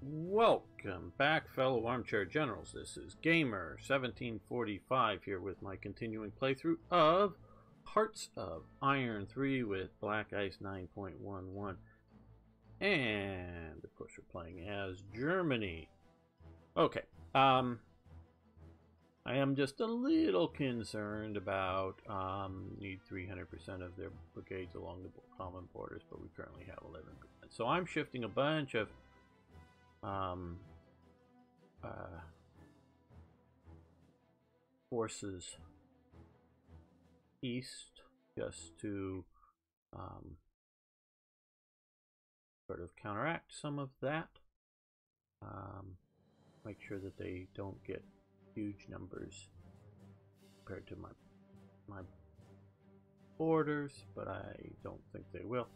Welcome back, fellow armchair generals. This is Gamer 1745 here with my continuing playthrough of Hearts of Iron 3 with Black Ice 9.11. And of course we're playing as Germany. Okay, I am just a little concerned about need 300% of their brigades along the common borders, but we currently have 11%. So I'm shifting a bunch of forces east just to sort of counteract some of that. Make sure that they don't get huge numbers compared to my borders, but I don't think they will.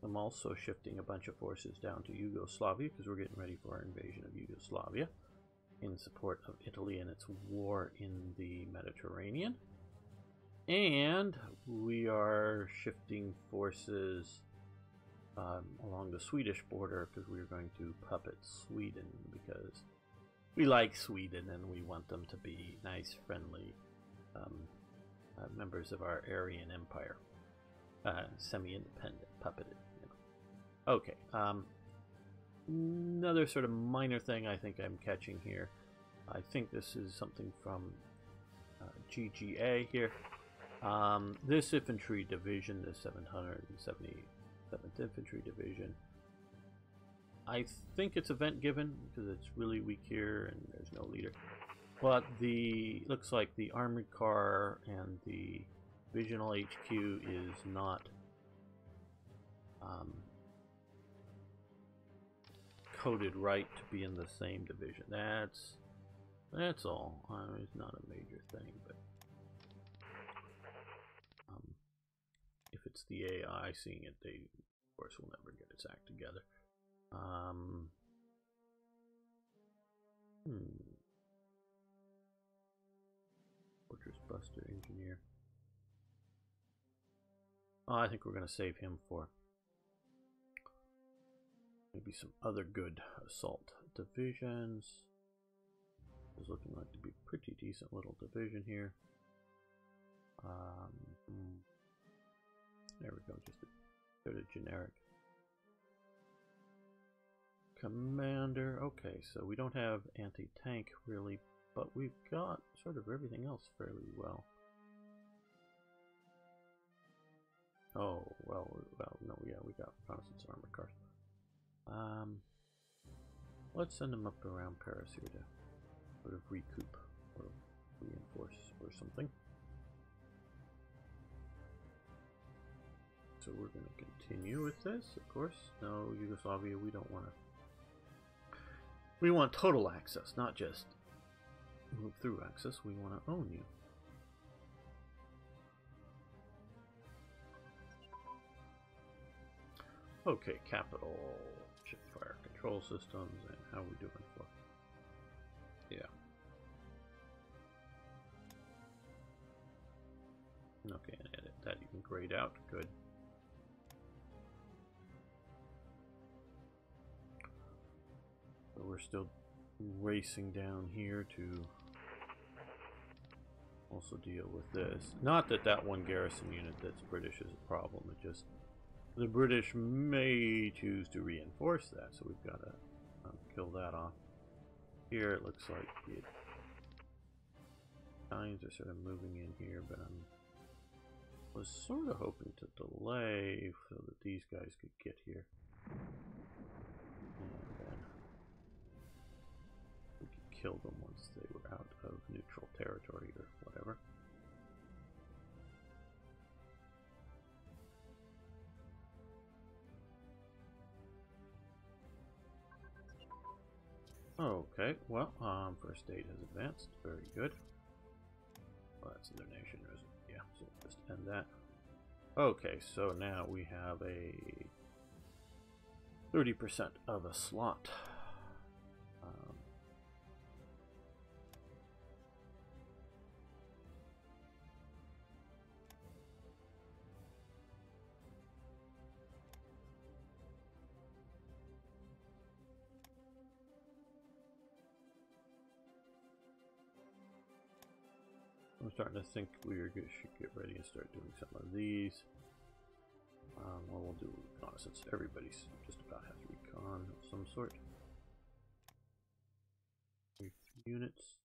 I'm also shifting a bunch of forces down to Yugoslavia because we're getting ready for our invasion of Yugoslavia in support of Italy and its war in the Mediterranean. And we are shifting forces along the Swedish border because we're going to puppet Sweden because we like Sweden and we want them to be nice, friendly members of our Aryan Empire. Semi-independent, puppeted. Okay, another sort of minor thing I think I'm catching here. I think this is something from GGA here. This infantry division, the 777th Infantry Division, I think it's event given because it's really weak here and there's no leader. But looks like the armored car and the divisional HQ is not coded right to be in the same division. That's all. It's not a major thing, but if it's the AI seeing it, they of course will never get its act together. Fortress Buster Engineer. Oh, I think we're going to save him for maybe some other good assault divisions. It's looking like to be a pretty decent little division here. There we go, just a sort of generic commander. Okay, so we don't have anti-tank really, but we've got sort of everything else fairly well. Oh, well, no, yeah, we got reconnaissance armored cars. Let's send them up around Paris here to sort of recoup or reinforce or something. So we're going to continue with this, of course. No, Yugoslavia, we don't want to. We want total access, not just move through access. We want to own you. Okay, capital, ship fire control systems, and how we doing for? Yeah. Okay, and edit that. You can grade out. Good. So we're still racing down here to also deal with this. Not that that one garrison unit that's British is a problem. It just the British may choose to reinforce that, so we've got to kill that off. Here it looks like the Italians are sort of moving in here, but I was sort of hoping to delay so that these guys could get here. And then we could kill them once they were out of neutral territory or whatever. Okay, well, first aid has advanced. Very good. Well, that's in their nation, isn't it? Yeah, so we'll just end that. Okay, so now we have a 30% of a slot. I'm starting to think we should get ready and start doing some of these. Well, we'll do reconnaissance. Everybody's just about has recon of some sort. Units.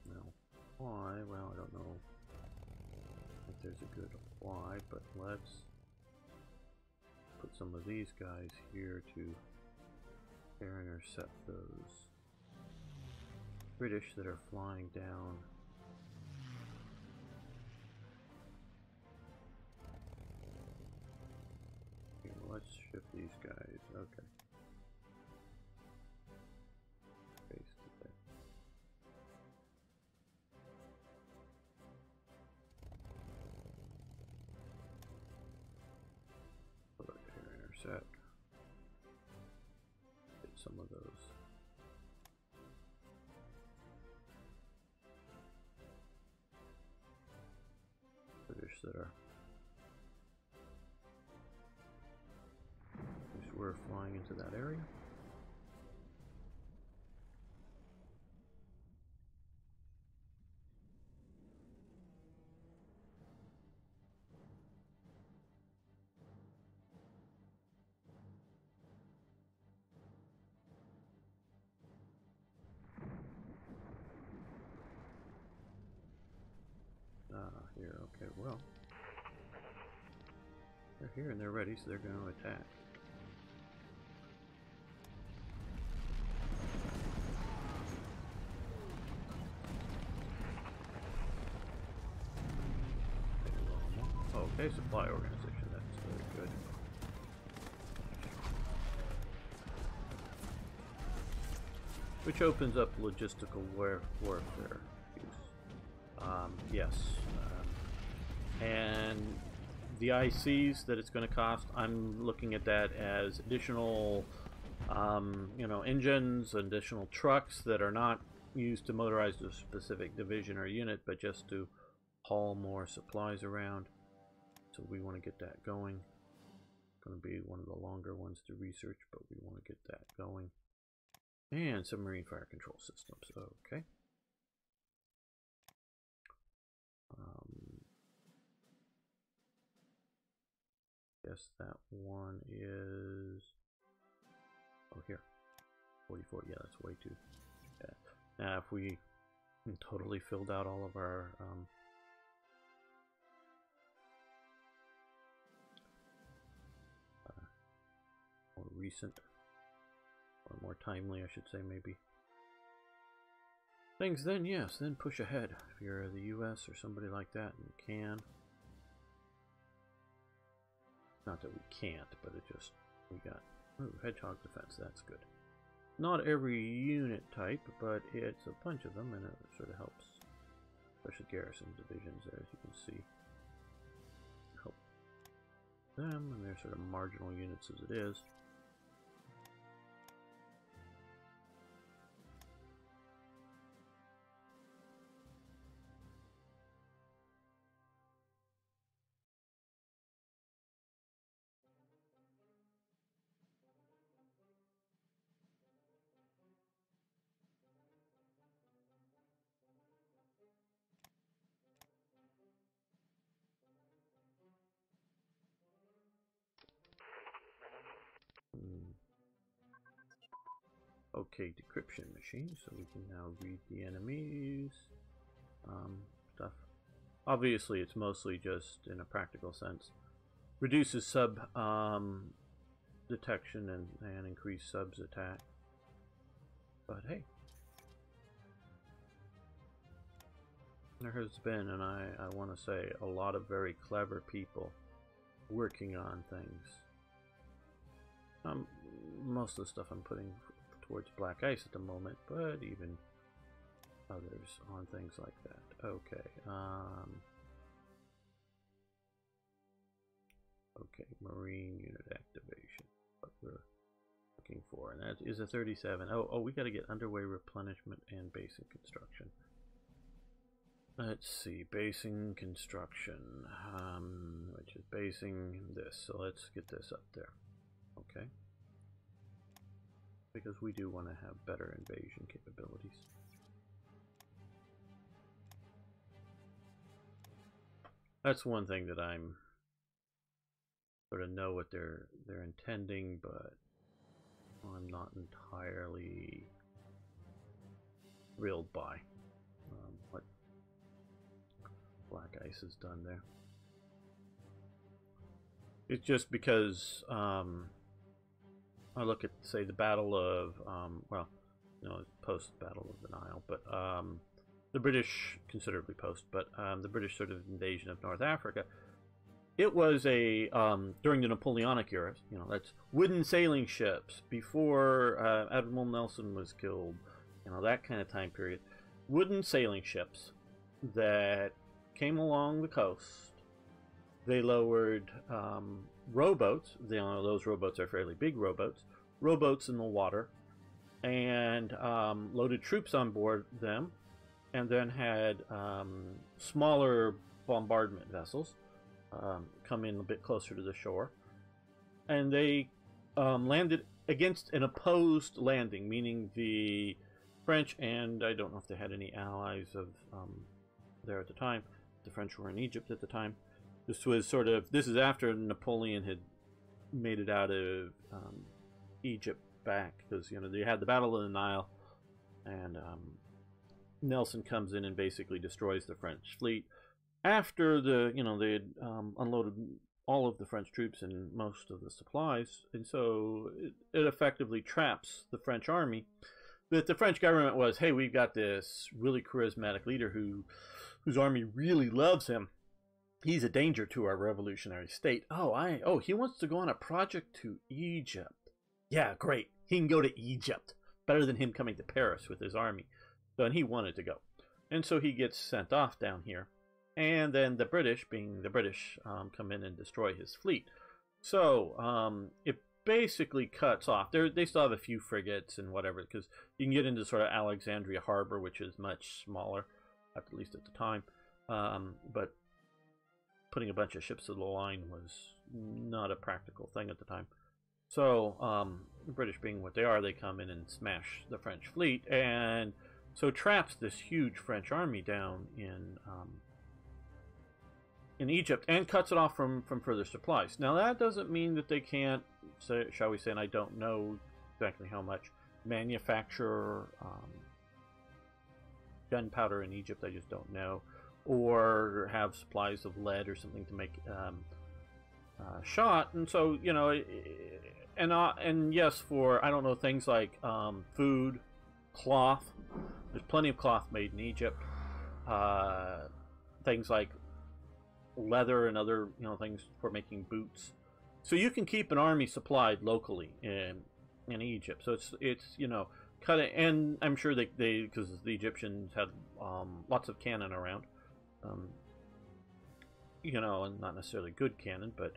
Now, why? Well, I don't know if there's a good why, but let's put some of these guys here to intercept those British that are flying down. Okay, well, let's shift these guys. Okay. Paste it there. Put it here, intercept. Get some of those. British that are we're flying into that area. Here, okay, well, they're here and they're ready, so they're going to attack. Okay, supply organization, that's very good. Which opens up logistical warfare use. Yes. And the ICs that it's going to cost, I'm looking at that as additional, you know, engines, additional trucks that are not used to motorize a specific division or unit, but just to haul more supplies around. So we want to get that going. It's going to be one of the longer ones to research, but we want to get that going. And submarine fire control systems. Okay. Guess that one is, oh, here, 44. Yeah, that's way too bad. Now if we totally filled out all of our more recent or more timely, I should say, maybe things, then yes, then push ahead if you're the US or somebody like that and can. Not that we can't, but it just, we got, ooh, hedgehog defense, that's good. Not every unit type, but it's a bunch of them, and it sort of helps, especially garrison divisions there, as you can see. Help them, and they're sort of marginal units as it is. Okay, decryption machine, so we can now read the enemy's stuff. Obviously, it's mostly just in a practical sense. Reduces sub detection and increase subs attack. But hey, there has been, and I want to say, a lot of very clever people working on things. Most of the stuff I'm putting towards black ice at the moment, but even others on things like that. Okay. Okay, marine unit activation. What we're looking for, and that is a 37. Oh, we got to get underway replenishment and basic construction. Let's see, basing construction, which is basing this. So let's get this up there. Okay. Because we do want to have better invasion capabilities. That's one thing that I'm sort of know what they're intending, but I'm not entirely thrilled by what Black Ice has done there. It's just because I look at, say, the Battle of, well, no, post Battle of the Nile, but the British, considerably post, but the British sort of invasion of North Africa. It was a, during the Napoleonic era, you know, that's wooden sailing ships before Admiral Nelson was killed, you know, that kind of time period. Wooden sailing ships that came along the coast. They lowered rowboats. You know, those rowboats are fairly big rowboats in the water, and loaded troops on board them, and then had smaller bombardment vessels come in a bit closer to the shore, and they landed against an opposed landing, meaning the French, and I don't know if they had any allies of there at the time. The French were in Egypt at the time. This was sort of, this is after Napoleon had made it out of Egypt back, because, you know, they had the Battle of the Nile, and Nelson comes in and basically destroys the French fleet. After the, you know, they had unloaded all of the French troops and most of the supplies, and so it effectively traps the French army. But the French government was, hey, we've got this really charismatic leader whose army really loves him. He's a danger to our revolutionary state. Oh, he wants to go on a project to Egypt. Yeah, great. He can go to Egypt. Better than him coming to Paris with his army. So, and he wanted to go. And so he gets sent off down here. And then the British, being the British, come in and destroy his fleet. So it basically cuts off. They still have a few frigates and whatever, because you can get into sort of Alexandria Harbor, which is much smaller, at least at the time. But putting a bunch of ships to the line was not a practical thing at the time. So the British, being what they are, they come in and smash the French fleet, and so traps this huge French army down in Egypt, and cuts it off from further supplies. Now that doesn't mean that they can't, shall we say, and I don't know exactly how much, manufacture gunpowder in Egypt. I just don't know, or have supplies of lead or something to make shot. And so, you know, and yes, for, I don't know, things like food, cloth. There's plenty of cloth made in Egypt. Things like leather and other, you know, things for making boots. So you can keep an army supplied locally in Egypt. So it's you know, cut it, and I'm sure they because the Egyptians had lots of cannon around. You know, and not necessarily good cannon, but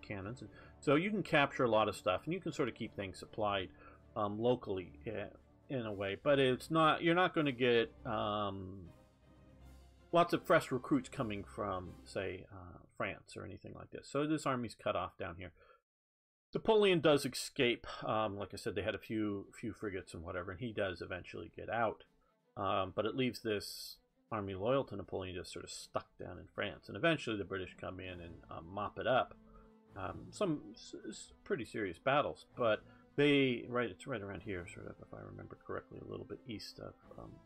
cannons. And so you can capture a lot of stuff, and you can sort of keep things supplied locally in a way. But it's not, you're not going to get lots of fresh recruits coming from, say, France or anything like this. So this army's cut off down here. Napoleon does escape. Like I said, they had a few frigates and whatever, and he does eventually get out. But it leaves this army loyal to Napoleon just sort of stuck down in France. And eventually the British come in and mop it up. Some pretty serious battles, but it's right around here, sort of, if I remember correctly, a little bit east of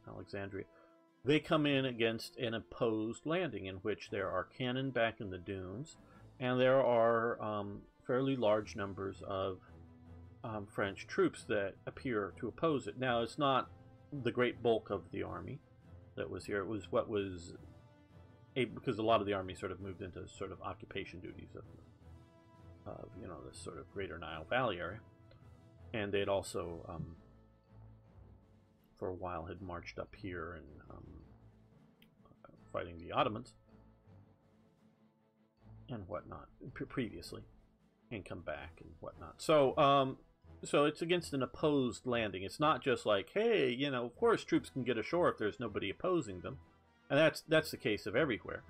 Alexandria. They come in against an opposed landing in which there are cannon back in the dunes, and there are fairly large numbers of French troops that appear to oppose it. Now, it's not the great bulk of the army that was here. It was what was because a lot of the army sort of moved into sort of occupation duties of you know, this sort of Greater Nile Valley area, and they'd also for a while had marched up here and fighting the Ottomans and whatnot previously, and come back and whatnot. So so it's against an opposed landing. It's not just like, hey, you know, of course troops can get ashore if there's nobody opposing them. and that's the case of everywhere.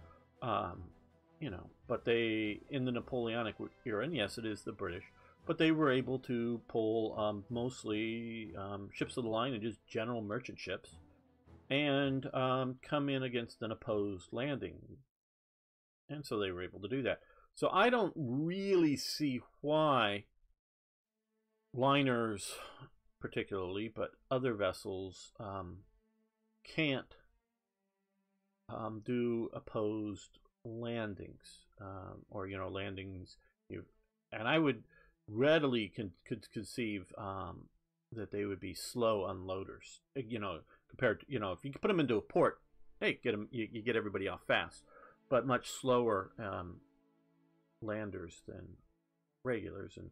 You know, but they, in the Napoleonic era, and yes, it is the British, but they were able to pull mostly ships of the line and just general merchant ships, and come in against an opposed landing, and so they were able to do that. So I don't really see why liners, particularly, but other vessels can't do opposed landings, or landings. And I would readily could conceive that they would be slow unloaders. Compared to, if you put them into a port, hey, get them, you get everybody off fast, but much slower landers than regulars. And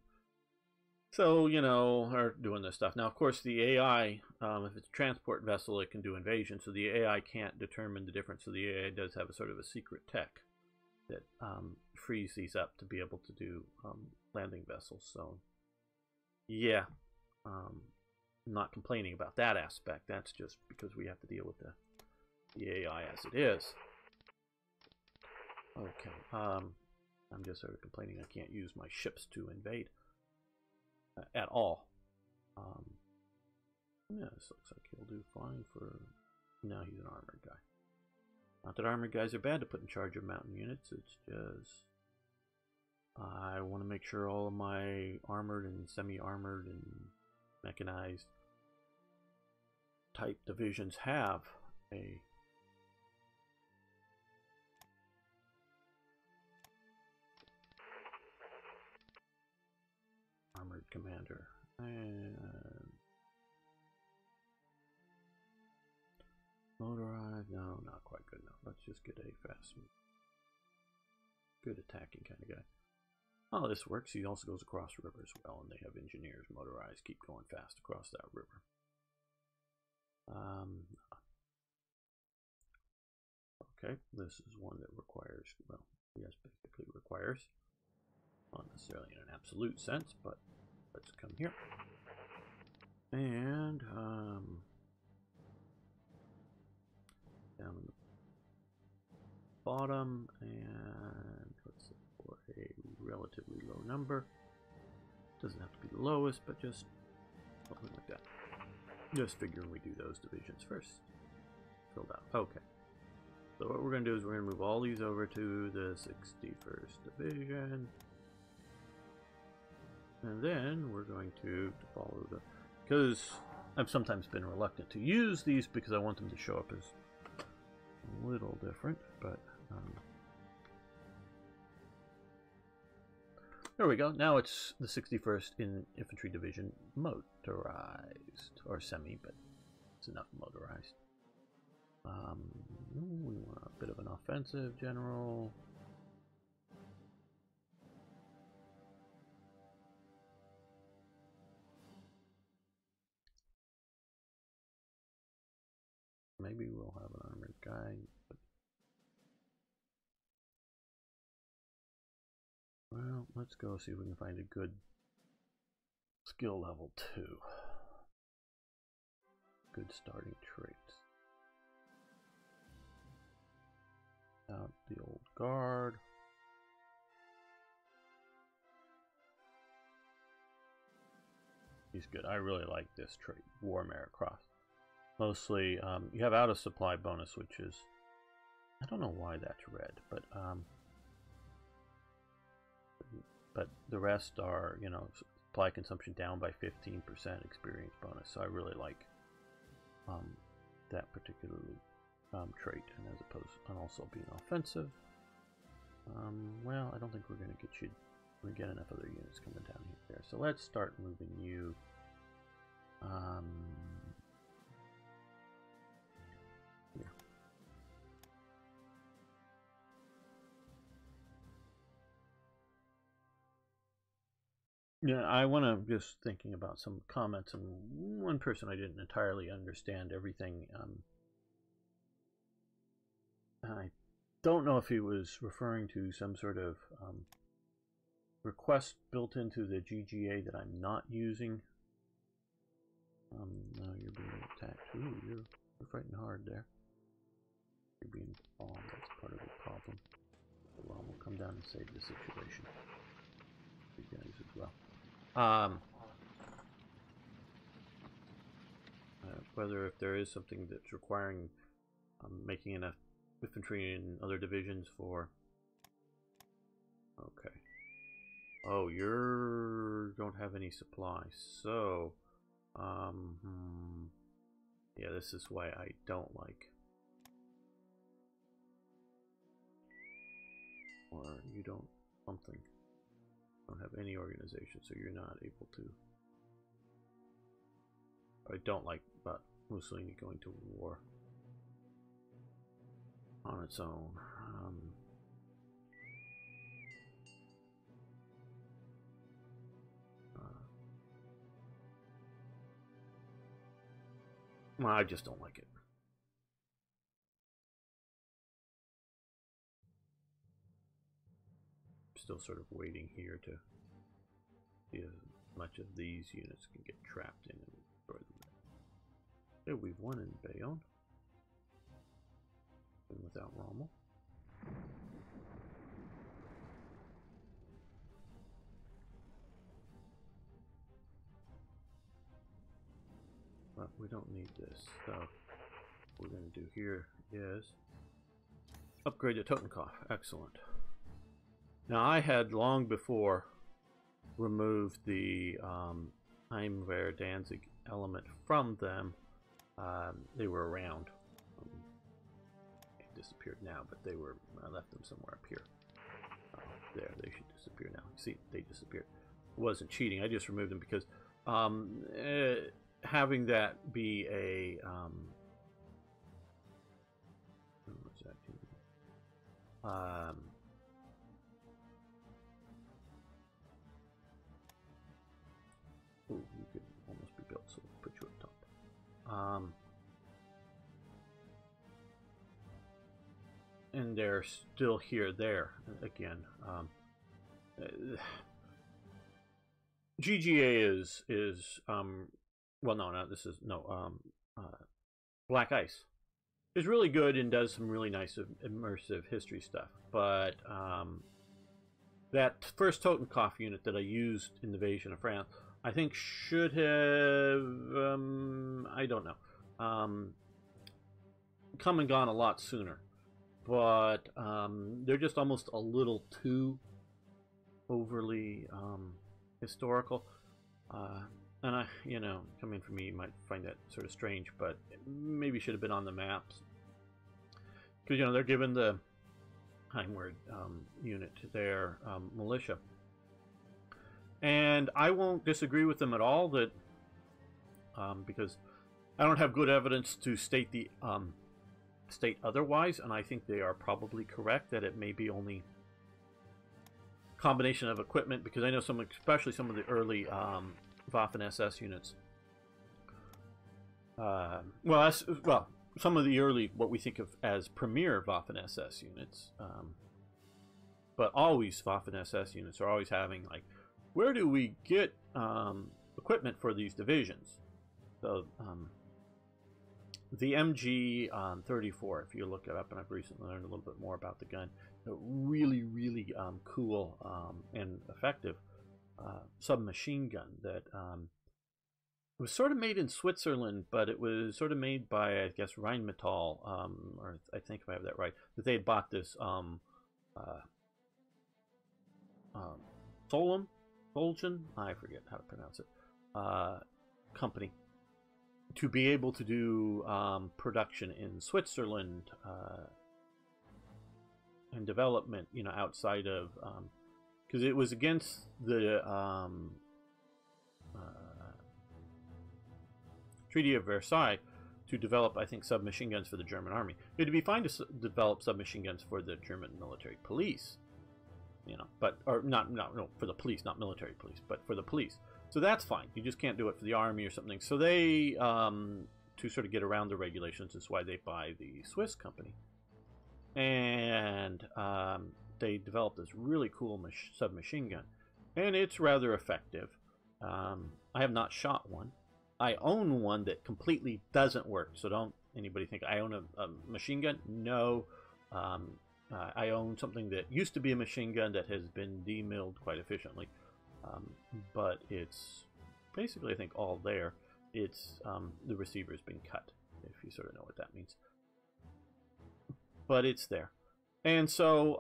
so, are doing this stuff. Now, of course, the AI, if it's a transport vessel, it can do invasion, so the AI can't determine the difference. So the AI does have a sort of a secret tech that frees these up to be able to do landing vessels. So, yeah, I'm not complaining about that aspect. That's just because we have to deal with the AI as it is. Okay, I'm just sort of complaining I can't use my ships to invade at all. Yeah, this looks like he'll do fine for... No, he's an armored guy. Not that armored guys are bad to put in charge of mountain units, it's just... I want to make sure all of my armored and semi-armored and mechanized type divisions have a armored commander. And motorized, no, not quite good enough. Let's just get a fast, good attacking kind of guy. Oh, this works. He also goes across the river as well, and they have engineers motorized, keep going fast across that river. Okay, this is one that requires, well, yes, basically requires, not necessarily in an absolute sense, but let's come here. And down in the bottom, and let's look for a relatively low number. Doesn't have to be the lowest, but just something like that. Just figuring we do those divisions first. Filled out. Okay. So what we're going to do is we're going to move all these over to the 61st Division. And then we're going to follow the... Because I've sometimes been reluctant to use these because I want them to show up as a little different, but... there we go. Now it's the 61st Infantry Division motorized, or semi, but it's enough motorized. We want a bit of an offensive general. Maybe we'll have an armored guy. But... well, let's go see if we can find a good skill level 2. Good starting traits. Out the old guard. He's good. I really like this trait, Warmare Cross. Mostly, you have out of supply bonus, which is, I don't know why that's red, but the rest are, supply consumption down by 15%, experience bonus. So I really like that particularly trait, and as opposed and also being offensive. Well, I don't think we're going to get enough other units coming down here. So let's start moving you. Here. Yeah, I want to just thinking about some comments, and one person I didn't entirely understand everything. I don't know if he was referring to some sort of request built into the GGA that I'm not using. No, you're being attacked. Ooh, you're fighting hard there. You're being bombed. That's part of the problem. Well, we'll come down and save the situation. You guys as well. Whether if there is something that's requiring making enough infantry in other divisions for. Okay. Oh, you don't have any supplies, so yeah, this is why I don't like. Or you don't something. Don't have any organization, so you're not able to. I don't like but Mussolini going to war on its own. Well, I just don't like it. Still sort of waiting here to see as much of these units can get trapped in and destroy them. Yeah, we've won in Bayonne. And without Rommel. But we don't need this. So what we're going to do here is upgrade the Totenkopf. Excellent. Now I had long before removed the Heimwehr Danzig element from them. They were around. They disappeared now, but they were. I left them somewhere up here. There, they should disappear now. See, they disappeared. It wasn't cheating. I just removed them because having that be a what's that? Ooh, you could almost be built, so we'll put you up top. And they're still here. There again. GGA is well, no, this is no. Black Ice is really good and does some really nice immersive history stuff, but that first Totenkopf unit that I used in the invasion of France, I think should have, I don't know, come and gone a lot sooner. But they're just almost a little too overly historical. And I, you know, coming from me, you might find that sort of strange, but it maybe should have been on the maps. Because, you know, they're given the Heimwehr unit their militia. And I won't disagree with them at all that, because I don't have good evidence to state the state otherwise, and I think they are probably correct that it may be only combination of equipment, because I know some, especially some of the early Waffen-SS units. Well, some of the early, what we think of as premier Waffen-SS units, but always Waffen-SS units are always having like, where do we get equipment for these divisions? So the MG 34, if you look it up, and I've recently learned a little bit more about the gun, a really, really cool and effective submachine gun that was sort of made in Switzerland, but it was sort of made by, I guess, Rheinmetall, or I think if I have that right, that they had bought this Solgen, I forget how to pronounce it, company, to be able to do production in Switzerland and development, you know, outside of, because it was against the Treaty of Versailles to develop, I think, submachine guns for the German army. It'd be fine to develop submachine guns for the German military police, you know, but, or no, for the police, not military police, but for the police. So that's fine. You just can't do it for the army or something. So they, to sort of get around the regulations, is why they buy the Swiss company. And they developed this really cool submachine gun. And it's rather effective. I have not shot one. I own one that completely doesn't work. So don't anybody think I own a machine gun? No. I own something that used to be a machine gun that has been demilled quite efficiently. But it's basically, I think, all there. It's the receiver's been cut, if you sort of know what that means. But it's there. And so,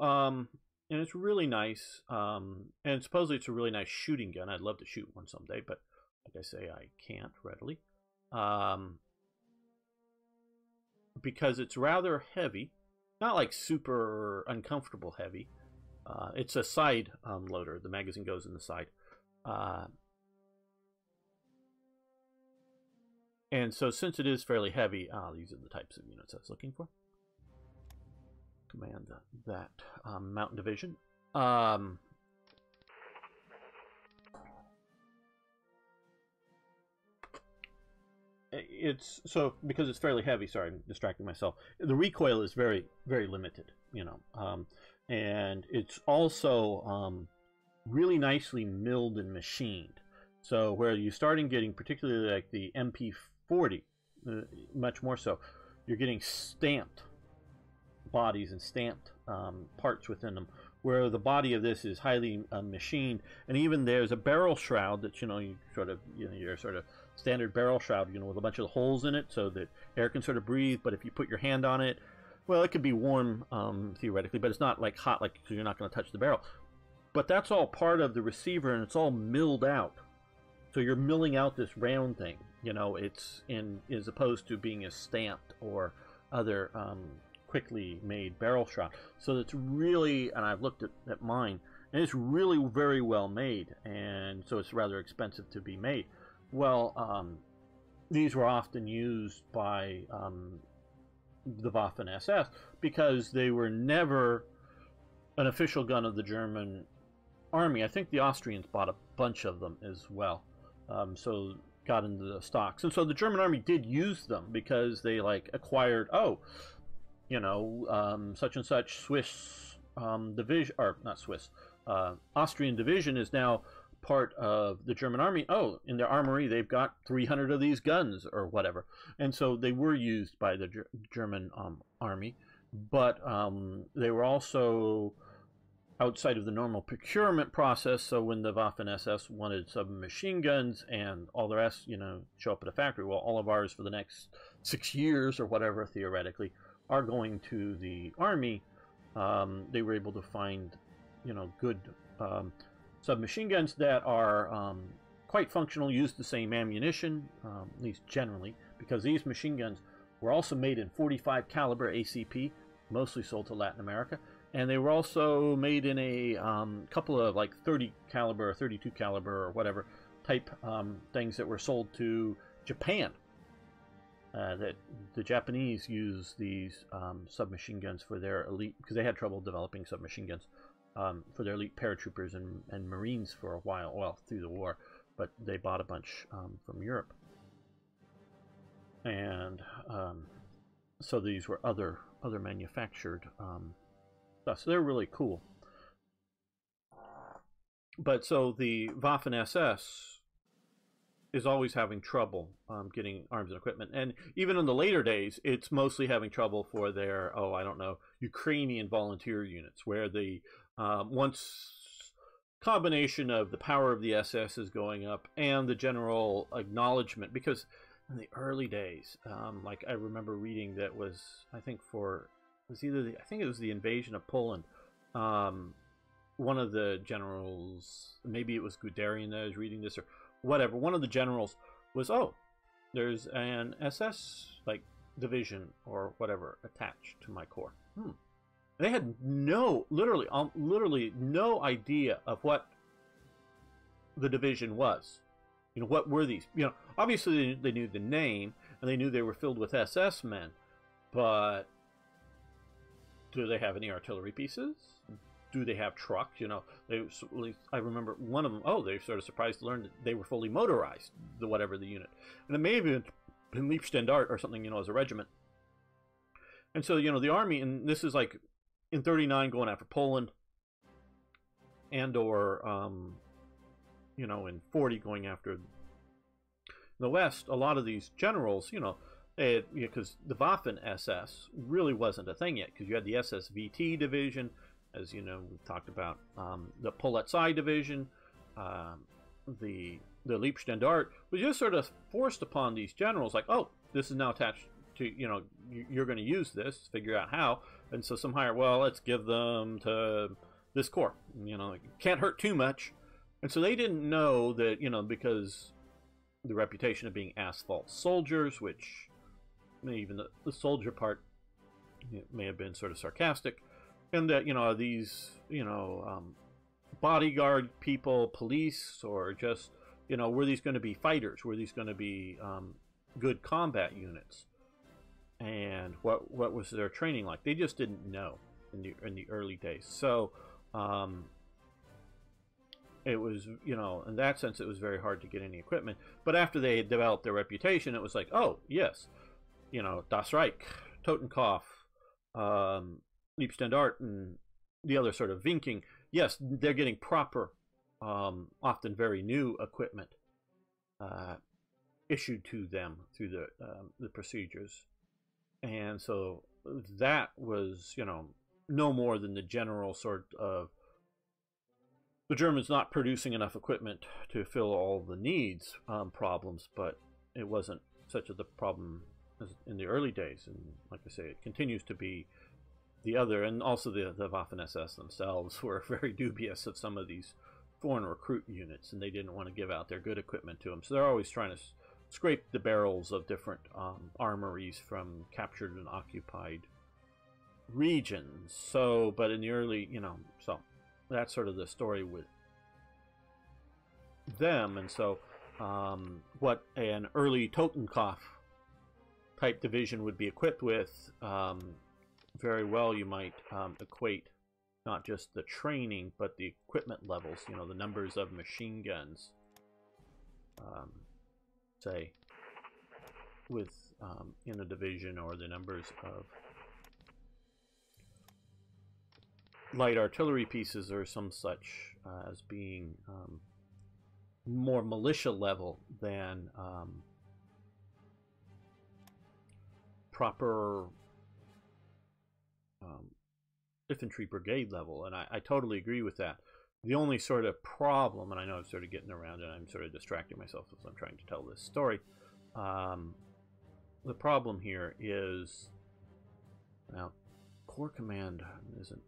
and it's really nice. And supposedly it's a really nice shooting gun. I'd love to shoot one someday, but like I say, I can't readily. Because it's rather heavy. Not like super uncomfortable heavy. It's a side loader. The magazine goes in the side. And so since it is fairly heavy, these are the types of units I was looking for. Command that mountain division. It's so because it's fairly heavy. Sorry, I'm distracting myself. The recoil is very, very limited, you know, and it's also really nicely milled and machined. So where you start in getting, particularly like the MP40, much more so, you're getting stamped bodies and stamped parts within them. Where the body of this is highly machined, and even there's a barrel shroud that you sort of your sort of standard barrel shroud, with a bunch of holes in it so that air can sort of breathe. But if you put your hand on it, well, it could be warm theoretically, but it's not like hot, like so you're not going to touch the barrel. But that's all part of the receiver, and it's all milled out. So you're milling out this round thing, it's as opposed to being a stamped or other quickly made barrel shroud. So it's really, and I've looked at mine, and it's really very well made, and so it's rather expensive to be made. Well, these were often used by the Waffen SS because they were never an official gun of the German army. I think the Austrians bought a bunch of them as well, so got into the stocks, and so the German army did use them because they acquired such and such Swiss division, or not Swiss, Austrian division is now part of the German army. Oh, in their armory they've got 300 of these guns or whatever, and so they were used by the German army, but they were also outside of the normal procurement process. So when the Waffen SS wanted submachine guns and all the rest, show up at a factory, well, all of ours for the next 6 years or whatever theoretically are going to the army. They were able to find, good submachine guns that are quite functional, use the same ammunition, at least generally, because these machine guns were also made in 45 caliber ACP, mostly sold to Latin America, and they were also made in a couple of 30 caliber or 32 caliber or whatever type things that were sold to Japan. That the Japanese use these submachine guns for their elite, because they had trouble developing submachine guns for their elite paratroopers and Marines for a while, well, through the war, but they bought a bunch from Europe. And so these were other manufactured stuff. So they're really cool. But so the Waffen SS is always having trouble getting arms and equipment, and even in the later days, it's mostly having trouble for their Ukrainian volunteer units, where the once combination of the power of the SS is going up and the general acknowledgement, because in the early days, I remember reading that was I think it was the invasion of Poland. One of the generals, maybe it was Guderian that I was reading this or whatever, one of the generals was, there's an SS division or whatever attached to my corps. They had literally no idea of what the division was. What were these? Obviously they knew the name and they knew they were filled with SS men, but do they have any artillery pieces? Do they have trucks? I remember one of them, they were sort of surprised to learn that they were fully motorized, whatever the unit. And it may have been Leibstandarte or something, as a regiment. And so, the army, and this is in 39 going after Poland, and or, in 40 going after the West, a lot of these generals, because the Waffen SS really wasn't a thing yet, because you had the SSVT division, as you know, we've talked about, the Polizei division, the Leibstandarte was just sort of forced upon these generals, like, oh, this is now attached to, you know, you're going to use this, figure out how, and so some higher, well, let's give them to this corps, you know, can't hurt too much, and so they didn't know that, you know, because the reputation of being asphalt soldiers, which even the soldier part may have been sort of sarcastic, and that, you know, these, you know, bodyguard people, police, or just, you know, were these going to be fighters? Were these going to be good combat units? And what was their training like? They just didn't know in the early days. So it was, you know, in that sense, it was very hard to get any equipment. But after they had developed their reputation, it was like, oh, yes, you know, Das Reich, Totenkopf, Leibstandarte, and the other sort of Vinking, yes, they're getting proper, often very new equipment issued to them through the procedures. And so that was, you know, no more than the general sort of the Germans not producing enough equipment to fill all the needs problems, but it wasn't such a problem as in the early days. And like I say, it continues to be the other, and also the Waffen-SS themselves were very dubious of some of these foreign recruit units, and they didn't want to give out their good equipment to them. So they're always trying to scrape the barrels of different armories from captured and occupied regions. So, but in the early, you know, so that's sort of the story with them. And so what an early Totenkopf type division would be equipped with, very well you might equate not just the training but the equipment levels, you know, the numbers of machine guns, say, with in a division, or the numbers of light artillery pieces or some such, as being more militia level than proper infantry brigade level. And I totally agree with that. The only sort of problem, and I know I'm sort of getting around and I'm sort of distracting myself as I'm trying to tell this story, the problem here is, well, Corps Command isn't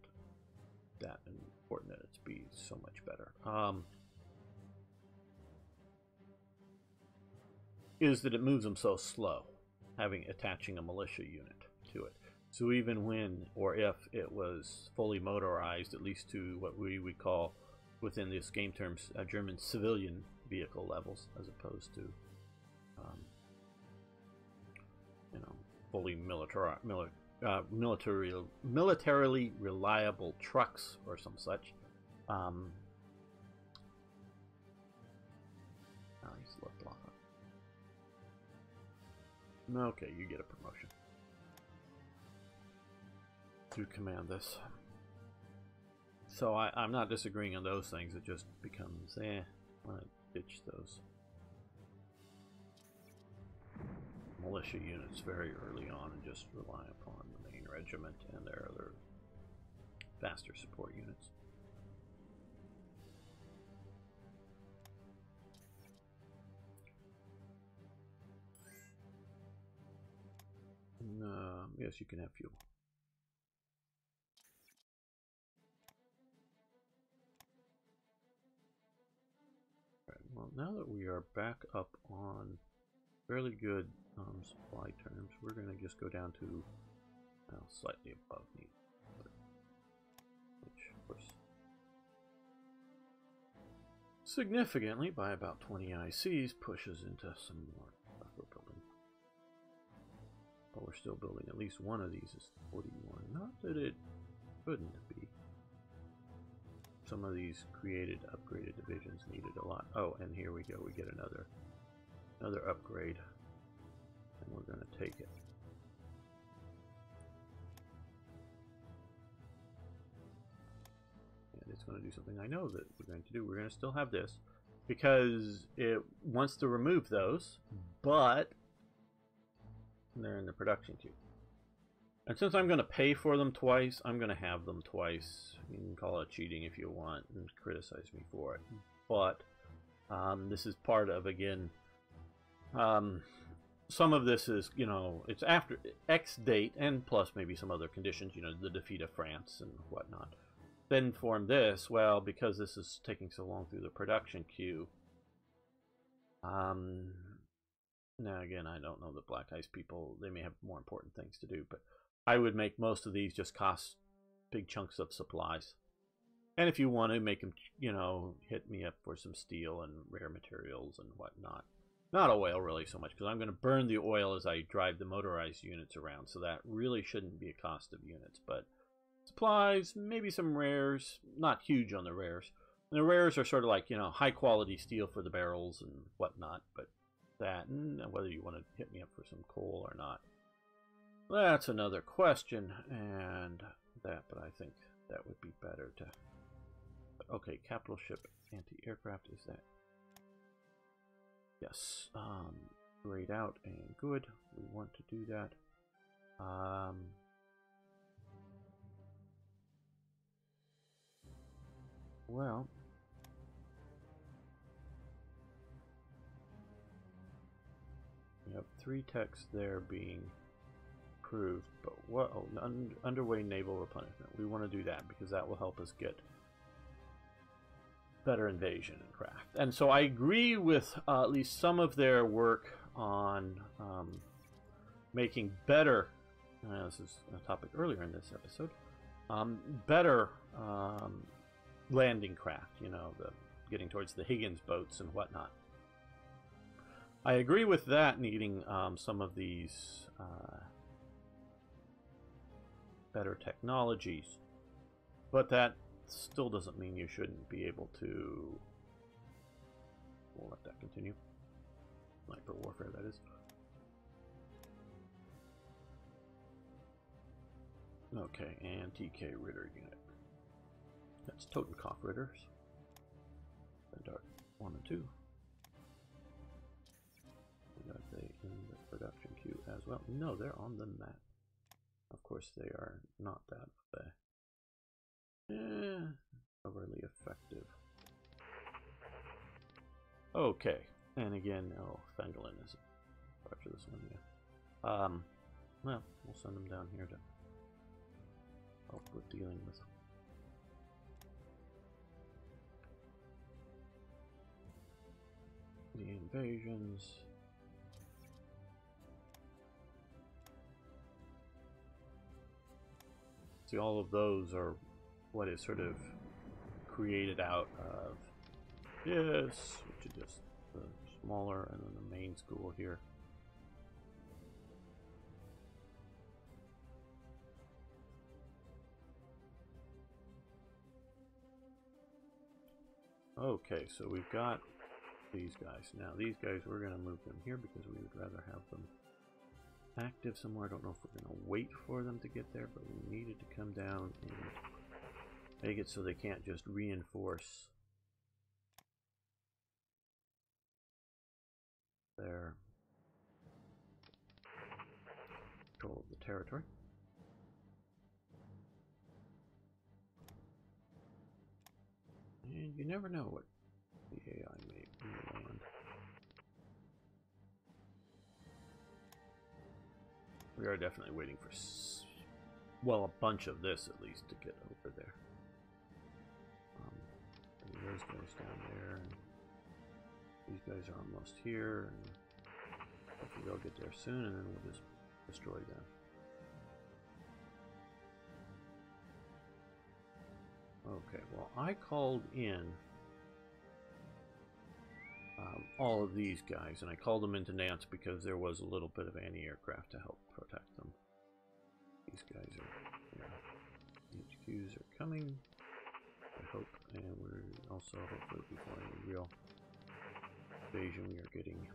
that important that it's be so much better, is that it moves them so slow, attaching a militia unit to it. So even when, or if, it was fully motorized, at least to what we would call, within this game terms, German civilian vehicle levels, as opposed to, you know, fully militarily reliable trucks or some such. He's left off. Okay, you get a promotion to command this. So I'm not disagreeing on those things. It just becomes, I want to ditch those militia units very early on and just rely upon the main regiment and their other faster support units. Yes, you can have fuel. Right, well, now that we are back up on fairly good supply terms, we're going to just go down to slightly above need, which of course significantly by about 20 ICs pushes into some more stuff we're building. But we're still building at least one of these is 41. Not that it couldn't be. Some of these upgraded divisions needed a lot. Oh, and here we go. We get another upgrade, and we're going to take it. And it's going to do something I know that we're going to do. We're going to still have this because it wants to remove those, but And they're in the production queue. And since I'm going to pay for them twice, I'm going to have them twice. You can call it cheating if you want and criticize me for it. But this is part of, again, some of this is, you know, it's after X date and plus maybe some other conditions, you know, the defeat of France and whatnot. Then form this, well, because this is taking so long through the production queue. Now again, I don't know the Black Ice people, they may have more important things to do, but I would make most of these just cost big chunks of supplies. And if you want to make them, you know, hit me up for some steel and rare materials and whatnot. Not oil really so much, because I'm going to burn the oil as I drive the motorized units around, so that really shouldn't be a cost of units. But supplies, maybe some rares, not huge on the rares. And the rares are sort of like, you know, high quality steel for the barrels and whatnot, but that, and whether you want to hit me up for some coal or not, that's another question. And that, but I think that would be better to. Okay, capital ship anti-aircraft, is that? Yes. Grayed out and good. We want to do that. Well, we have 3 techs there being approved, but what? Oh, underway naval replenishment. We want to do that because that will help us get better invasion and craft. And so I agree with at least some of their work on making better, this is a topic earlier in this episode, better landing craft, you know, getting towards the Higgins boats and whatnot. I agree with that, needing some of these better technologies, but that still doesn't mean you shouldn't be able to. We'll let that continue. Sniper warfare, that is. Okay, and TK Ritter unit. That's Totenkopf Ritters. Dart 1 and 2. We got they in the production queue as well. No, they're on the map. Of course, they are not that overly effective. Okay, and again, oh, Fengelin is after this one, yeah. Well, we'll send them down here to help with dealing with the invasions. See, all of those are what is sort of created out of this, which is just the smaller, and then the main school here. Okay, so we've got these guys. Now these guys, we're going to move them here because we would rather have them active somewhere. I don't know if we're going to wait for them to get there, but we needed to come down and make it so they can't just reinforce their control of the territory. And you never know what the AI may land. We are definitely waiting for, well, a bunch of this at least to get over there. And those guys down there, and these guys are almost here, and hopefully they'll get there soon, and then we'll just destroy them. Okay, well, I called in all of these guys, and I called them into Nance because there was a little bit of anti-aircraft to help protect them. These guys are, yeah, HQs are coming, I hope, and we're also, hopefully before any real invasion, we are getting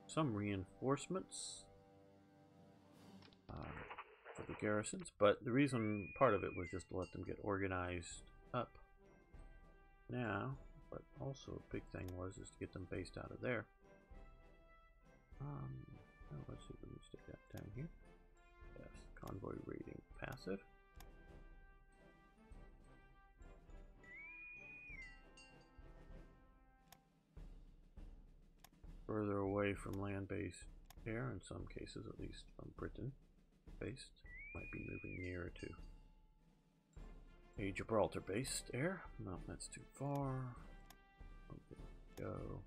some reinforcements for the garrisons, but the reason, part of it was just to let them get organized up now. But also a big thing was to get them based out of there. Now let's see if we can stick that down here. Yes, convoy rating passive. Further away from land-based air, in some cases at least from Britain-based. Might be moving nearer to a Gibraltar-based air. No, that's too far. Okay, go.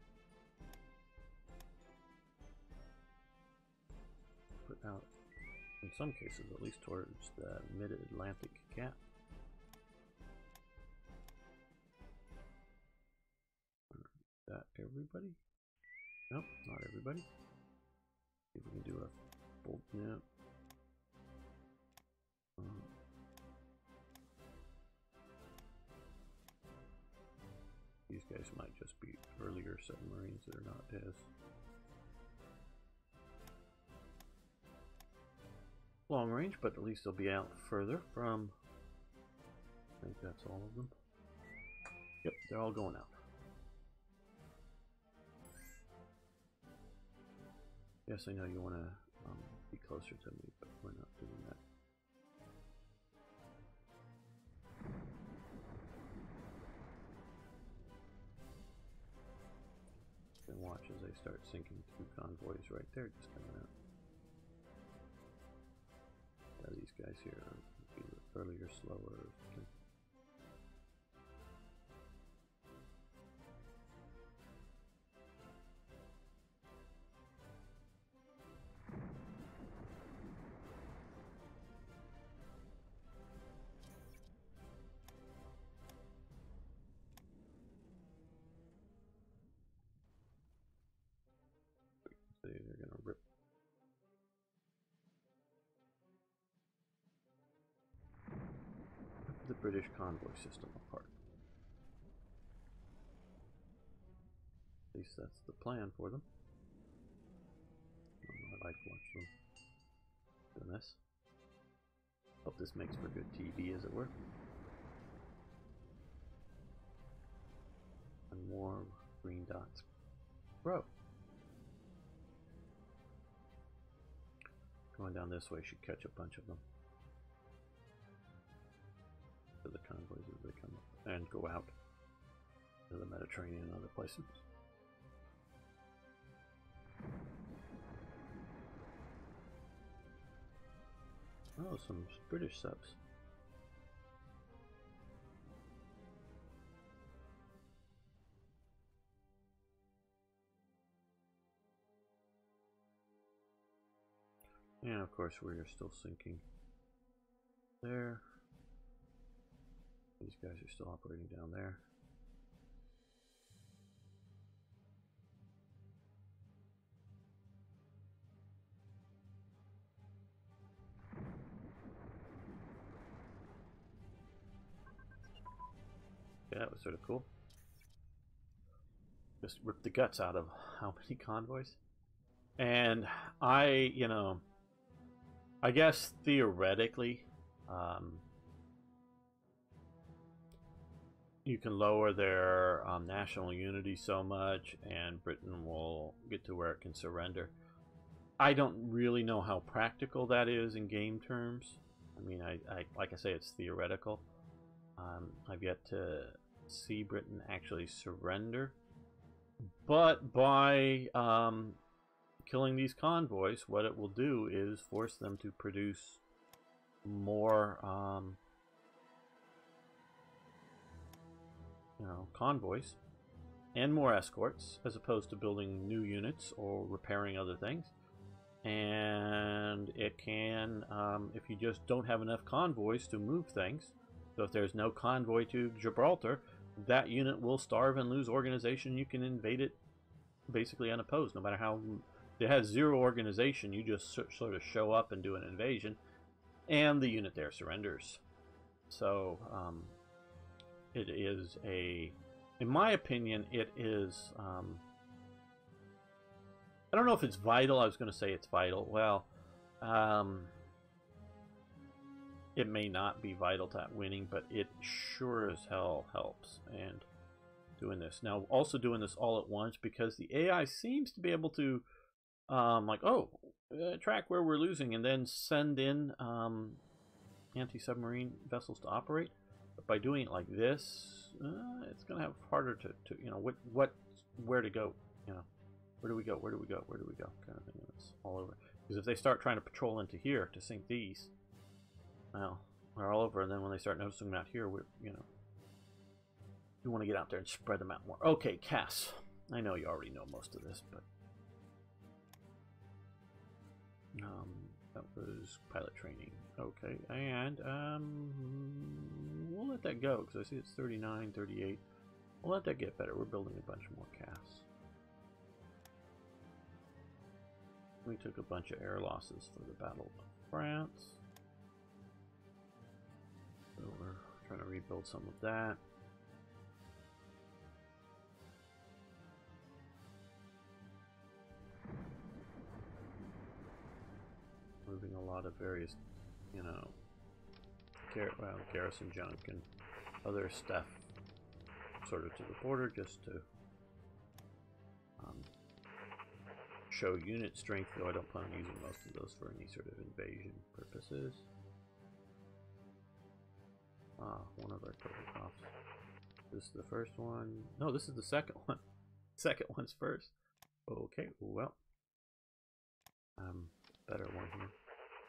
Put out, in some cases at least, towards the mid-Atlantic gap. Is that everybody? Nope, not everybody. See if we can do a bolt. Yeah. These guys might just be earlier submarines that are not as long range, but at least they'll be out further from. I think that's all of them. Yep, they're all going out. Yes, I know you want to be closer to me, but we're not doing that. And watch as they start sinking 2 convoys right there, just coming out. Yeah, these guys here are either earlier, slower. They're going to rip the British convoy system apart. At least that's the plan for them. I like to watch them doing this. Hope this makes for good TV, as it were. And more green dots grow. Going down this way should catch a bunch of them. To the convoys as they come up and go out to the Mediterranean and other places. Oh, some British subs. And of course we are still sinking there. These guys are still operating down there. Yeah, that was sort of cool. Just ripped the guts out of how many convoys. And I guess theoretically, you can lower their national unity so much and Britain will get to where it can surrender. I don't really know how practical that is in game terms. I mean, like I say, it's theoretical. I've yet to see Britain actually surrender. But by killing these convoys, what it will do is force them to produce more convoys and more escorts, as opposed to building new units or repairing other things. And it can, if you just don't have enough convoys to move things, so if there's no convoy to Gibraltar, that unit will starve and lose organization. You can invade it basically unopposed, no matter how it has 0 organization. You just sort of show up and do an invasion, and the unit there surrenders. So it is in my opinion, it is. I don't know if it's vital. I was going to say it's vital. Well, it may not be vital to winning, but it sure as hell helps. And doing this now, also doing this all at once, because the AI seems to be able to like, oh, track where we're losing, and then send in anti-submarine vessels to operate. But by doing it like this, it's gonna have harder to you know where to go. You know, where do we go? Where do we go? Where do we go? Kind of thing. It's all over. Because if they start trying to patrol into here to sink these, well, we're all over. And then when they start noticing them out here, we want to get out there and spread them out more. Okay, Cass. I know you already know most of this, but that was pilot training. Okay, and we'll let that go because I see it's 39, 38. We'll let that get better. We're building a bunch more Cass. We took a bunch of air losses for the Battle of France. So we're trying to rebuild some of that. Moving a lot of various, you know, garrison junk and other stuff sort of to the border just to show unit strength, though I don't plan on using most of those for any sort of invasion purposes. One of our total costs. This is the first one. No, this is the second one. Second one's first. Okay, well. Better one here.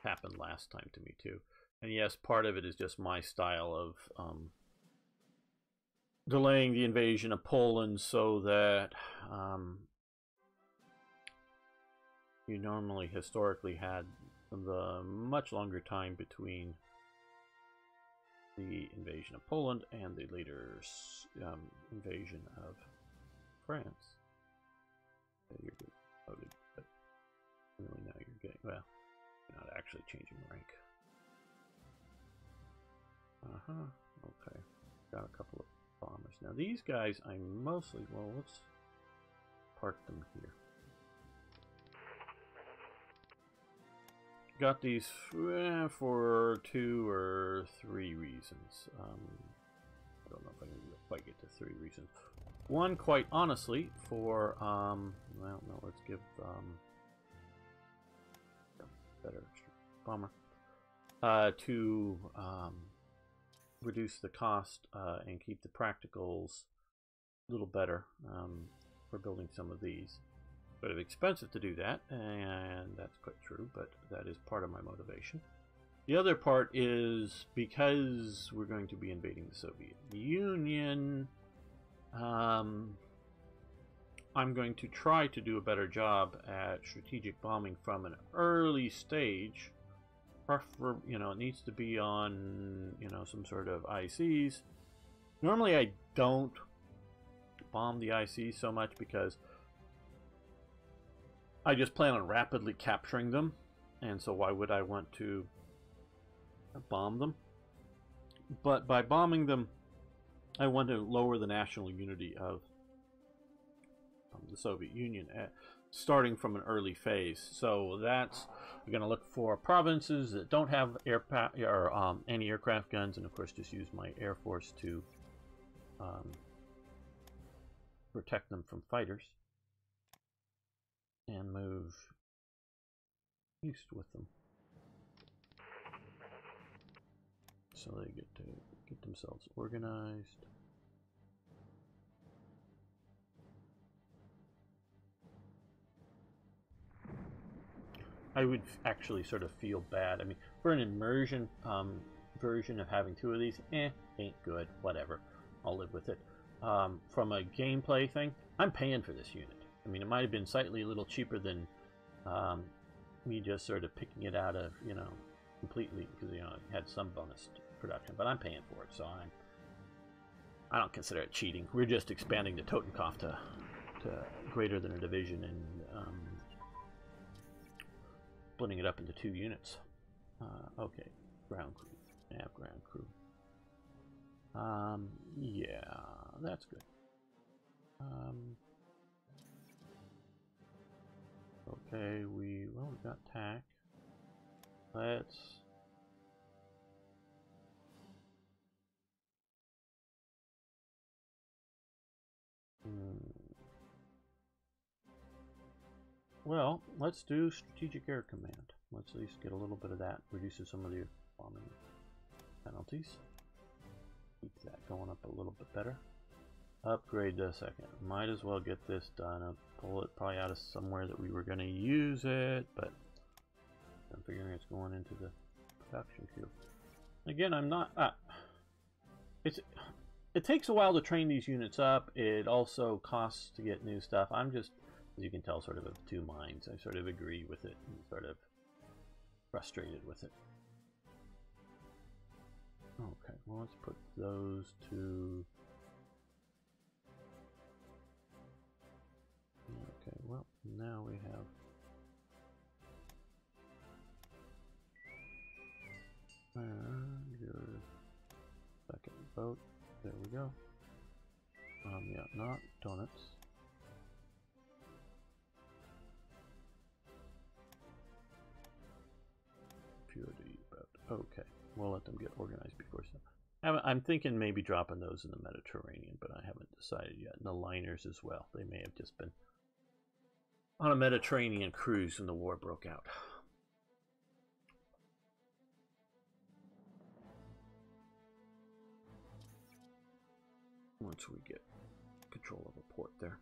Happened last time to me too. And yes, part of it is just my style of delaying the invasion of Poland so that you normally historically had the much longer time between the invasion of Poland and the later invasion of France. Yeah, you're good. Loaded, but really now you're getting, well, you're not actually changing rank. Okay. Got a couple of bombers. Now these guys I mostly, well, let's park them here. Got these for 2 or 3 reasons. I don't know if I can quite get to 3 reasons. One, quite honestly, for well, no, let's give better bomber to reduce the cost and keep the practicals a little better for building some of these. But it's expensive to do that, and that's quite true, but that is part of my motivation. The other part is because we're going to be invading the Soviet Union, I'm going to try to do a better job at strategic bombing from an early stage. You know, it needs to be on, you know, some sort of ICs. Normally I don't bomb the ICs so much because I just plan on rapidly capturing them, and so why would I want to bomb them? But by bombing them, I want to lower the national unity of the Soviet Union, starting from an early phase. So that's, we're going to look for provinces that don't have anti-aircraft guns, and of course just use my Air Force to protect them from fighters. And move east with them, so they get to get themselves organized. I would actually sort of feel bad. I mean, for an immersion version of having 2 of these, ain't good. Whatever, I'll live with it. From a gameplay thing, I'm paying for this unit. I mean, it might have been slightly a little cheaper than me just sort of picking it out of, you know, completely, because, you know, it had some bonus production, but I'm paying for it, so I don't consider it cheating. We're just expanding the Totenkopf to greater than a division and splitting it up into 2 units. Okay, ground crew. Nav ground crew. Yeah, that's good. Okay, we got TAC. Let's well, let's do Strategic Air Command. Let's at least get a little bit of that. Reduces some of the bombing penalties. Keep that going up a little bit better. Upgrade the second. Might as well get this done. I'll pull it probably out of somewhere that we were going to use it, but I'm figuring it's going into the production queue. Again, I'm not... It takes a while to train these units up. It also costs to get new stuff. I'm just, as you can tell, sort of two minds. I sort of agree with it and sort of frustrated with it. Okay, well, let's put those two... Okay, well, now we have... your second boat. There we go. Yeah, not donuts. Purity boat. Okay, we'll let them get organized before so. I'm thinking maybe dropping those in the Mediterranean, but I haven't decided yet. And the liners as well. They may have just been on a Mediterranean cruise when the war broke out. Once we get control of a port there.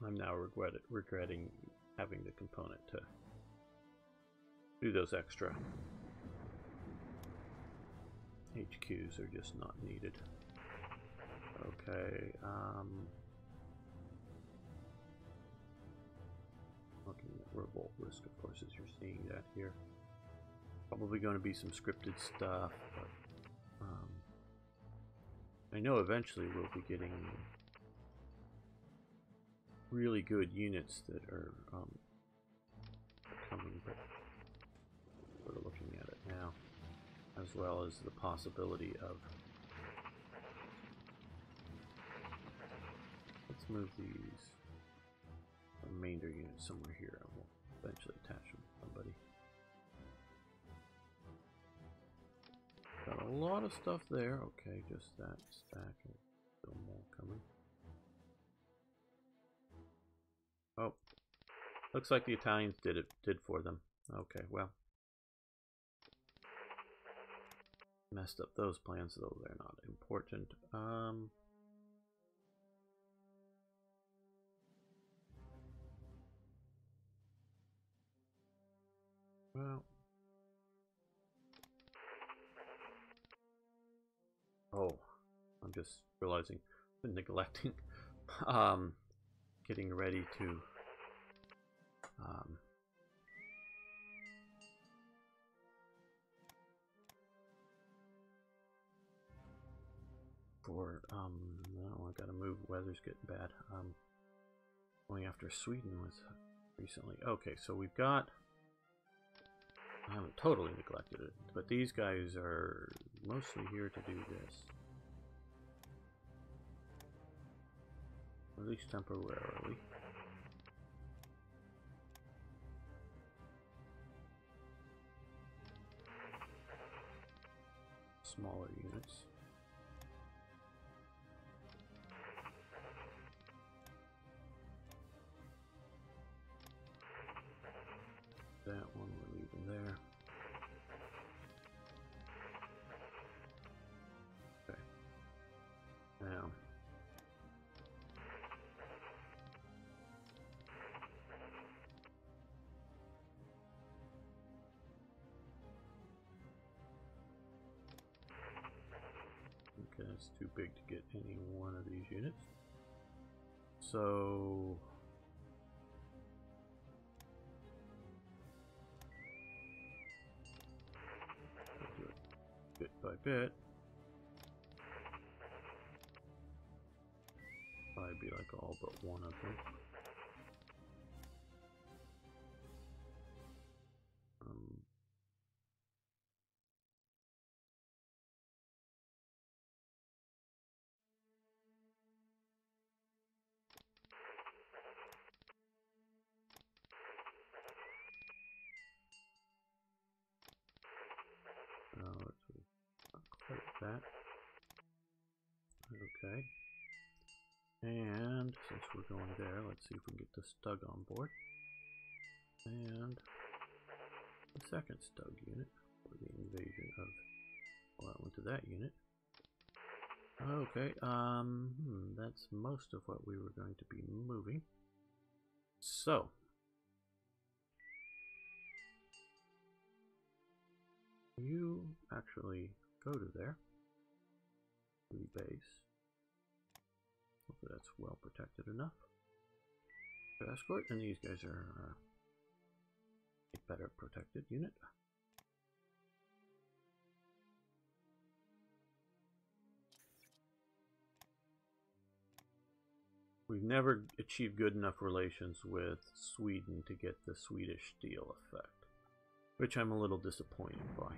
I'm now regretting having the component to do those extra HQs. Are just not needed. Okay, looking at revolt risk, of course, as you're seeing that here. Probably going to be some scripted stuff, but I know eventually we'll be getting really good units that are coming, but we're looking at it now, as well as the possibility of... Let's move these remainder units somewhere here, and we'll eventually attach them to somebody. Got a lot of stuff there. Okay, just that stack and still more coming. Oh, looks like the Italians did for them. Okay, well, messed up those plans, though they're not important. Well. Oh, I'm just realizing, been neglecting, getting ready to, no, I gotta move, weather's getting bad. Going after Sweden was recently. Okay, so we've got, I haven't totally neglected it, but these guys are mostly here to do this. At least temporarily. Smaller units. That one we're leaving there. Okay. Now. Okay, that's too big to get any one of these units. So... do it bit by bit. Probably be like all but one of them. Let's not quite that. Okay. And since we're going there, let's see if we can get the Stug on board. And the second Stug unit for the invasion of, well, I went to that unit. Okay, that's most of what we were going to be moving. So, you actually go to there, to the base. Hopefully that's well protected enough to escort, and these guys are a better protected unit. We've never achieved good enough relations with Sweden to get the Swedish steel effect, which I'm a little disappointed by.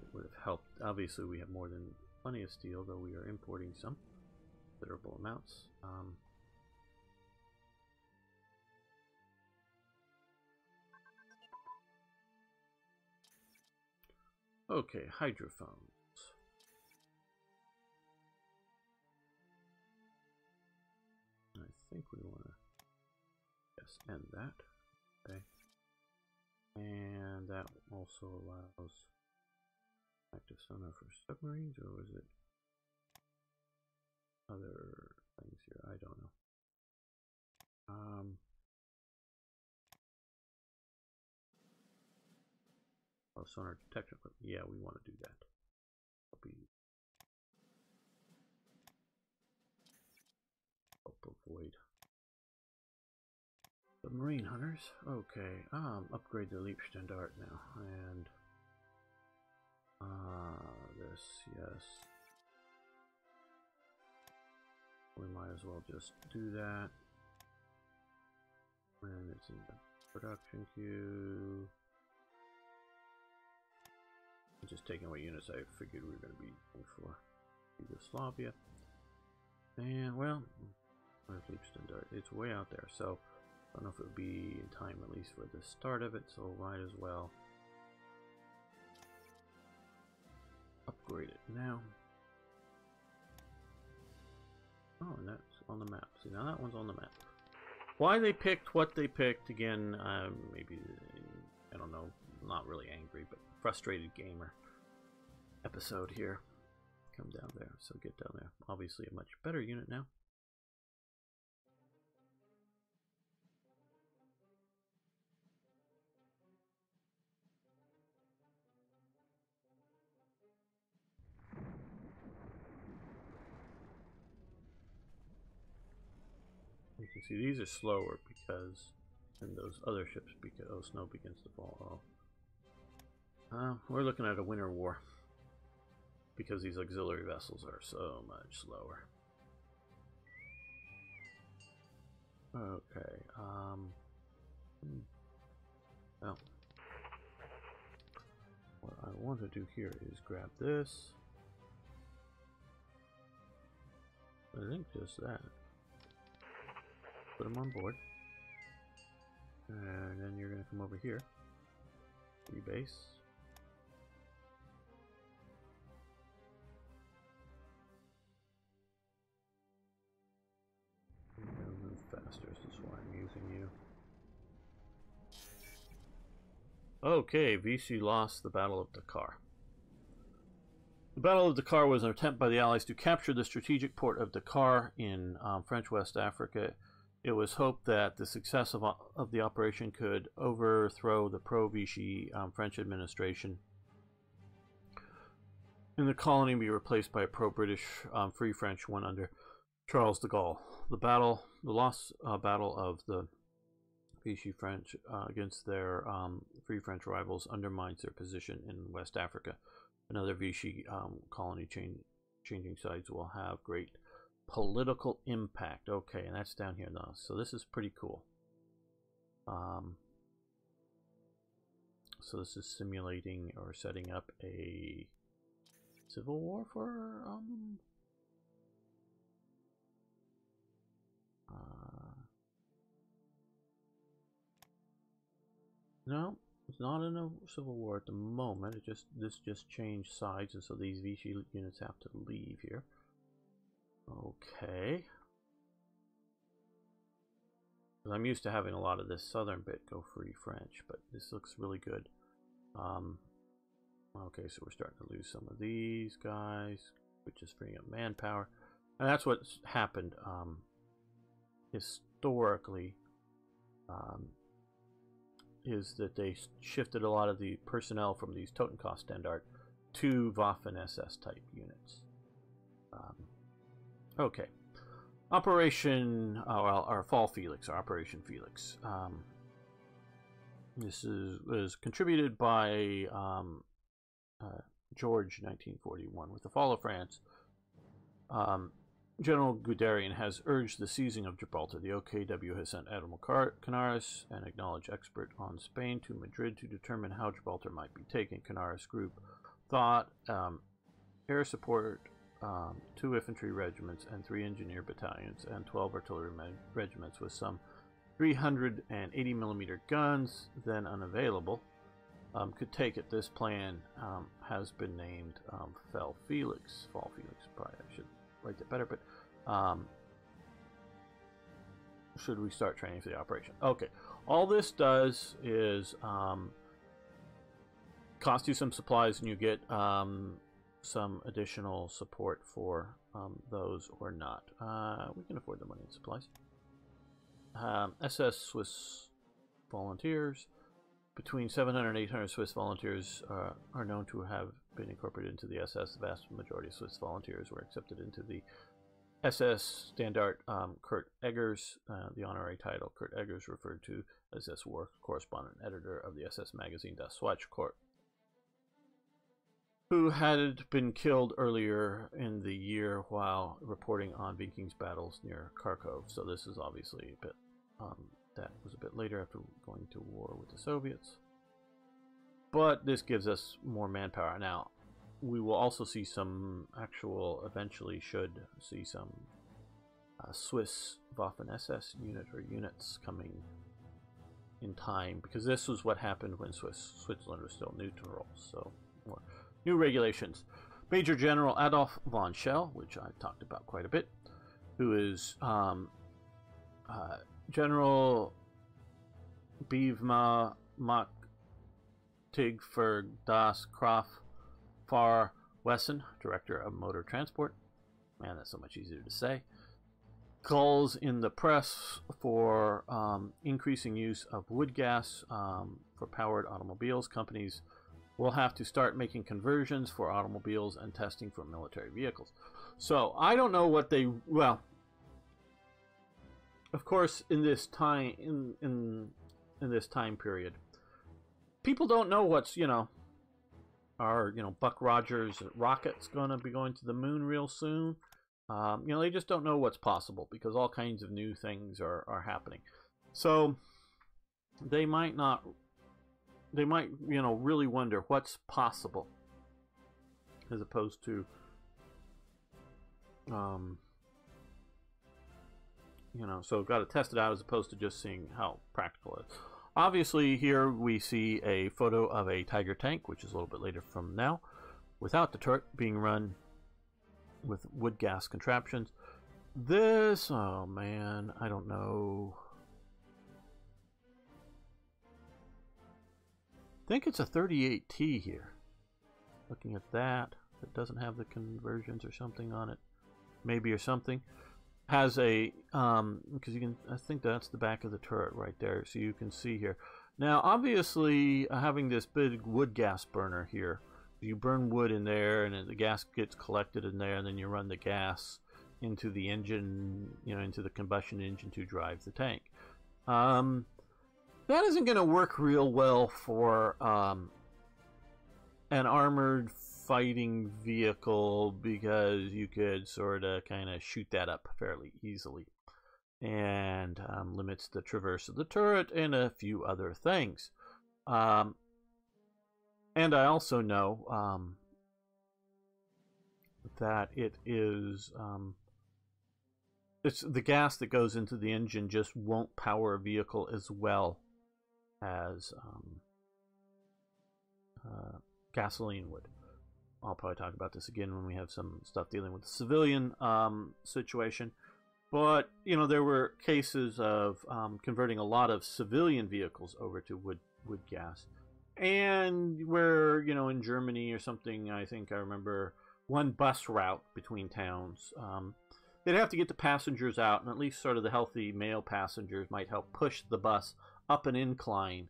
It would have helped. Obviously, we have more than plenty of steel, though we are importing some considerable amounts. Okay, hydrophones. I think we want to, yes, end that. Okay. And that also allows active sonar for submarines, or was it other things here? I don't know. Oh, sonar detection equipment. Yeah, we want to do that. Help avoid the marine hunters. Okay, upgrade the Leibstandart now, and this, yes. We might as well just do that. And it's in the production queue. I'm just taking what units I figured we were going to be going for. Yugoslavia. And, well, where's Leibstandart? It's way out there, so I don't know if it would be in time at least for the start of it, so might as well upgrade it now. Oh, and that's on the map. See, now that one's on the map. Why they picked what they picked, again, maybe, I don't know, not really angry, but frustrated gamer episode here. Come down there, so get down there. Obviously a much better unit now. You can see these are slower because, and those other ships, because snow begins to fall. We're looking at a winter war because these auxiliary vessels are so much slower. Okay. Well, what I want to do here is grab this. I think just that. Put them on board. And then you're going to come over here. Rebase. You're going to move faster, this is why I'm using you. Okay, Vichy lost the Battle of Dakar. The Battle of Dakar was an attempt by the Allies to capture the strategic port of Dakar in French West Africa. It was hoped that the success of the operation could overthrow the pro-Vichy French administration in the colony and be replaced by a pro-British Free French one under Charles de Gaulle. The lost battle of the Vichy French against their Free French rivals undermines their position in West Africa. Another Vichy colony changing sides will have great political impact. Okay, and that's down here now. So this is pretty cool. So this is simulating or setting up a civil war for no, It's not in a civil war at the moment. This just changed sides, and so these Vichy units have to leave here. Okay. I'm used to having a lot of this southern bit go free French, but this looks really good. Okay, so we're starting to lose some of these guys, which is freeing up manpower. And that's what's happened historically, is that they shifted a lot of the personnel from these Totenkopfstandard to Waffen-SS type units. Okay. Operation, our Fall Felix, our Operation Felix. This was contributed by George, 1941. With the fall of France, General Guderian has urged the seizing of Gibraltar. The OKW has sent Admiral Canaris, an acknowledged expert on Spain, to Madrid to determine how Gibraltar might be taken. Canaris Group thought air support, 2 infantry regiments and 3 engineer battalions and 12 artillery regiments with some 380mm guns, then unavailable, could take it. This plan has been named Fall Felix. Probably I should write that better, but should we start training for the operation? Okay, all this does is cost you some supplies, and you get some additional support for those or not. We can afford the money and supplies. SS Swiss volunteers. Between 700 and 800 Swiss volunteers are known to have been incorporated into the SS. The vast majority of Swiss volunteers were accepted into the SS Standard. Kurt Eggers, the honorary title, Kurt Eggers, referred to as SS war correspondent and editor of the SS magazine Das Schwarzkopf, who had been killed earlier in the year while reporting on Vikings battles near Kharkov. So this is obviously a bit, that was a bit later after going to war with the Soviets. But this gives us more manpower. Now, we will also see some eventually should see some Swiss Waffen-SS units coming in time, because this was what happened when Switzerland was still neutral. So, more new regulations. Major General Adolf von Schell, which I've talked about quite a bit, who is General Bevma Mach Tigfer das Kraft Far Wesson, Director of Motor Transport. Man, that's so much easier to say. Calls in the press for increasing use of wood gas for powered automobiles. Companies will have to start making conversions for automobiles and testing for military vehicles. So I don't know what they, well, of course, in this time in this time period, people don't know what's, are Buck Rogers rockets going to be going to the moon real soon. They just don't know what's possible, because all kinds of new things are happening. So they might really wonder what's possible, as opposed to so got to test it out, as opposed to just seeing how practical it is. Obviously, here we see a photo of a Tiger tank, which is a little bit later from now, without the turret, being run with wood gas contraptions. This, oh man, I don't know. I think it's a 38T here. Looking at that, it doesn't have the conversions or something on it, maybe, or something. Has a because you can, I think that's the back of the turret right there, so you can see here. Now, obviously, having this big wood gas burner here, you burn wood in there, and the gas gets collected in there, and then you run the gas into the engine, into the combustion engine to drive the tank. That isn't going to work real well for an armored fighting vehicle, because you could sort of kind of shoot that up fairly easily, and limits the traverse of the turret and a few other things. And I also know that it is it's the gas that goes into the engine just won't power a vehicle as well as gasoline would. I'll probably talk about this again when we have some stuff dealing with the civilian situation. But, you know, there were cases of converting a lot of civilian vehicles over to wood gas. And where, you know, in Germany or something, I think I remember one bus route between towns. They'd have to get the passengers out, and at least sort of the healthy male passengers might help push the bus up an incline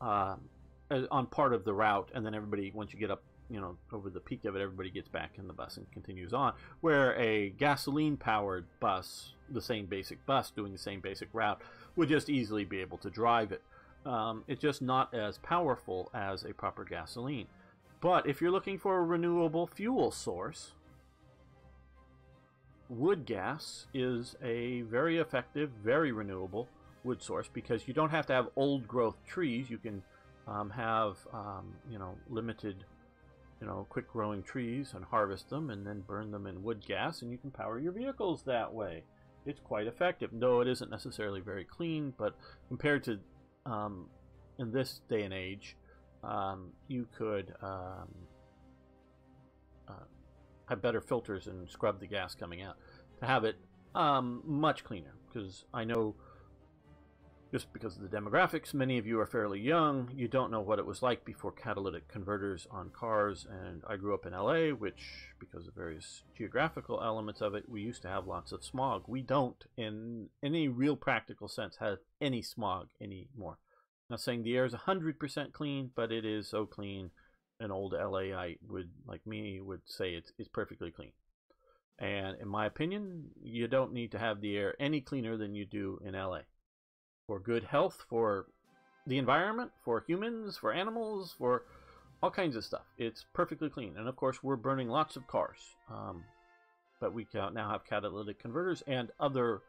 on part of the route. And then everybody, once you get up, you know, over the peak of it, everybody gets back in the bus and continues on. Where a gasoline-powered bus, the same basic bus doing the same basic route, would just easily be able to drive it. It's just not as powerful as a proper gasoline. But if you're looking for a renewable fuel source, wood gas is a very effective, very renewable wood source, because you don't have to have old-growth trees. You can have, you know, limited, you know, quick-growing trees and harvest them and then burn them in wood gas, and you can power your vehicles that way. It's quite effective, though it isn't necessarily very clean, but compared to in this day and age, you could have better filters and scrub the gas coming out to have it much cleaner. Because I know, just because of the demographics, many of you are fairly young. You don't know what it was like before catalytic converters on cars. And I grew up in LA, which, because of various geographical elements of it, we used to have lots of smog. We don't, in any real practical sense, have any smog anymore. Not saying the air is 100% clean, but it is so clean. An old LAite would, like me, would say it's perfectly clean. And in my opinion, you don't need to have the air any cleaner than you do in LA. For good health, for the environment, for humans, for animals, for all kinds of stuff. It's perfectly clean. And of course, we're burning lots of cars. But we now have catalytic converters and other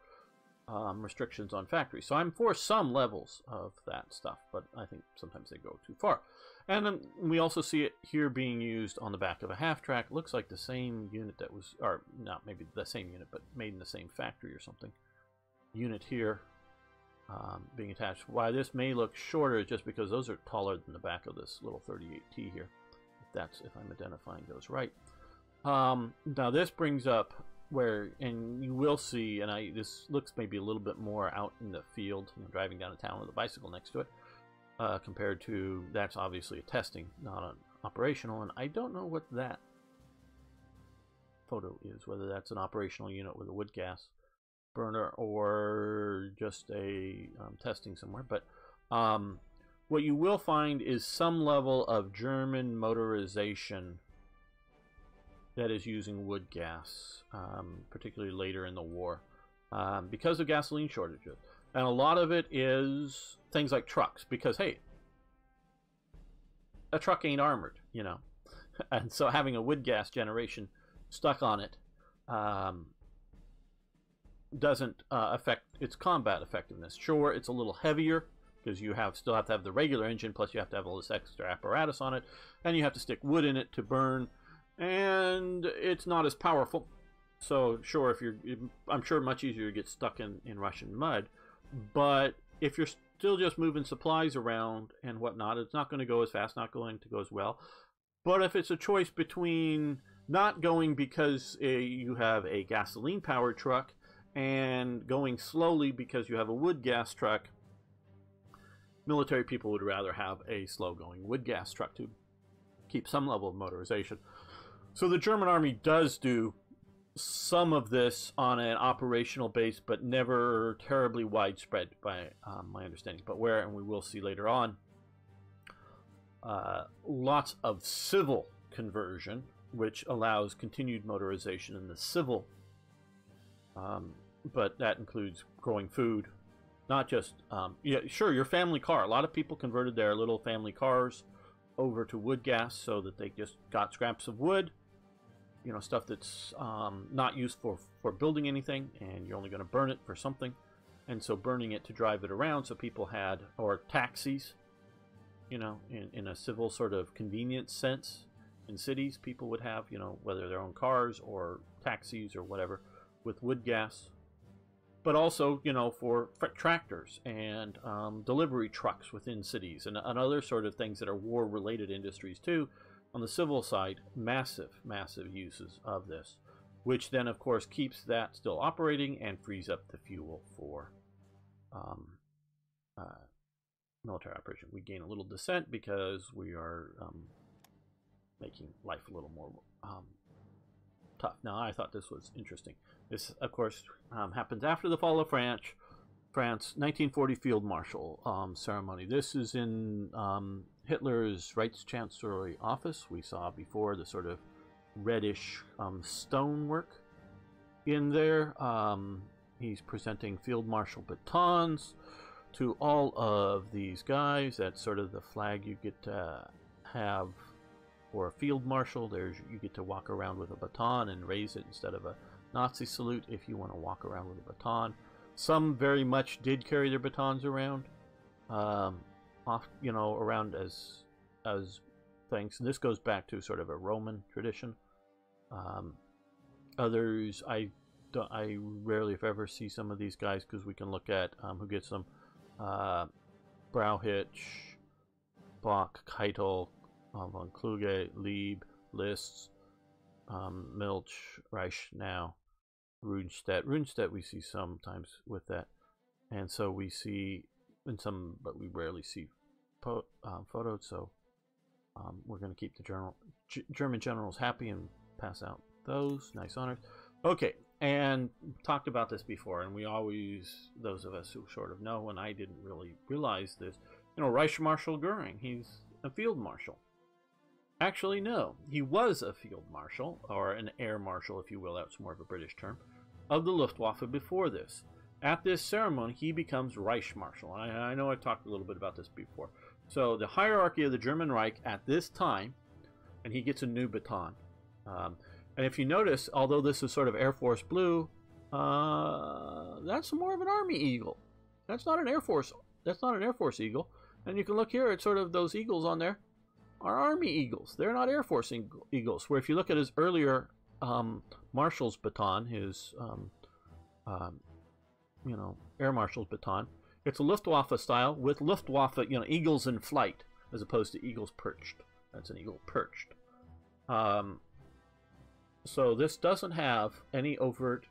restrictions on factories. So I'm for some levels of that stuff, but I think sometimes they go too far. And then we also see it here being used on the back of a half-track. Looks like the same unit that was, or not maybe the same unit, but made in the same factory or something. Unit here being attached. Why this may look shorter is just because those are taller than the back of this little 38T here. If I'm identifying those right. Now this brings up where, and you will see, and this looks maybe a little bit more out in the field, you know, driving down a town with a bicycle next to it, compared to, that's obviously a testing, not an operational, and I don't know what that photo is, whether that's an operational unit with a wood gas burner or just a testing somewhere. But what you will find is some level of German motorization that is using wood gas, particularly later in the war, because of gasoline shortages. And a lot of it is things like trucks, because, hey, a truck ain't armored, you know. And so having a wood gas generation stuck on it doesn't affect its combat effectiveness. Sure, it's a little heavier, because you still have to have the regular engine, plus you have to have all this extra apparatus on it, and you have to stick wood in it to burn. And it's not as powerful. So sure, I'm sure much easier to get stuck in Russian mud. But if you're still just moving supplies around and whatnot, it's not going to go as fast, not going to go as well. But if it's a choice between not going because you have a gasoline-powered truck and going slowly because you have a wood gas truck, military people would rather have a slow-going wood gas truck to keep some level of motorization. So the German army does do some of this on an operational base, but never terribly widespread by my understanding. But where, and we will see later on, lots of civil conversion, which allows continued motorization in the civil. But that includes growing food, not just, yeah, sure, your family car. A lot of people converted their little family cars over to wood gas so that they just got scraps of wood, you know, stuff that's not used for building anything, and you're only going to burn it for something. And so burning it to drive it around, so people had, or taxis, you know, in a civil sort of convenience sense. In cities, people would have, you know, whether their own cars or taxis or whatever, with wood gas. but also, you know, for tractors and delivery trucks within cities and other sort of things that are war-related industries too. On the civil side, massive, massive uses of this, which then, of course, keeps that still operating and frees up the fuel for military operation. We gain a little descent because we are making life a little more tough. Now, I thought this was interesting. This, of course, happens after the fall of France. 1940 Field Marshal ceremony. This is in Hitler's Reichschancellery office. We saw before the sort of reddish stonework in there. He's presenting Field Marshal batons to all of these guys. That's sort of the flag you get to have for a Field Marshal. You get to walk around with a baton and raise it instead of a Nazi salute if you want to walk around with a baton. Some very much did carry their batons around, around as things. And this goes back to sort of a Roman tradition. Others, I rarely, if ever, see some of these guys, because we can look at who gets them. Brauhitsch, Bach, Keitel, von Kluge, Lieb, Liszt, Milch, Reich now, Rundstedt. Rundstedt we see sometimes with that, and so we see in some, but we rarely see photos. So we're going to keep the German generals happy and pass out those nice honors. Okay, and talked about this before, and we always, those of us who sort of know, and I didn't really realize this, you know, Reich Marshal Goering, he's a field marshal. Actually, no, he was a field marshal, or an air marshal, if you will. That's more of a British term, of the Luftwaffe before this. At this ceremony, he becomes Reich Marshal. I know I talked a little bit about this before. So the hierarchy of the German Reich at this time, and he gets a new baton. And if you notice, although this is sort of Air Force blue, that's more of an Army eagle. That's not an Air Force. That's not an Air Force eagle. And you can look here at sort of those eagles on there are Army eagles. They're not Air Force eagles. Where if you look at his earlier Marshal's baton, his Air Marshal's baton, it's a Luftwaffe style with Luftwaffe, eagles in flight as opposed to eagles perched. That's an eagle perched. So this doesn't have any overt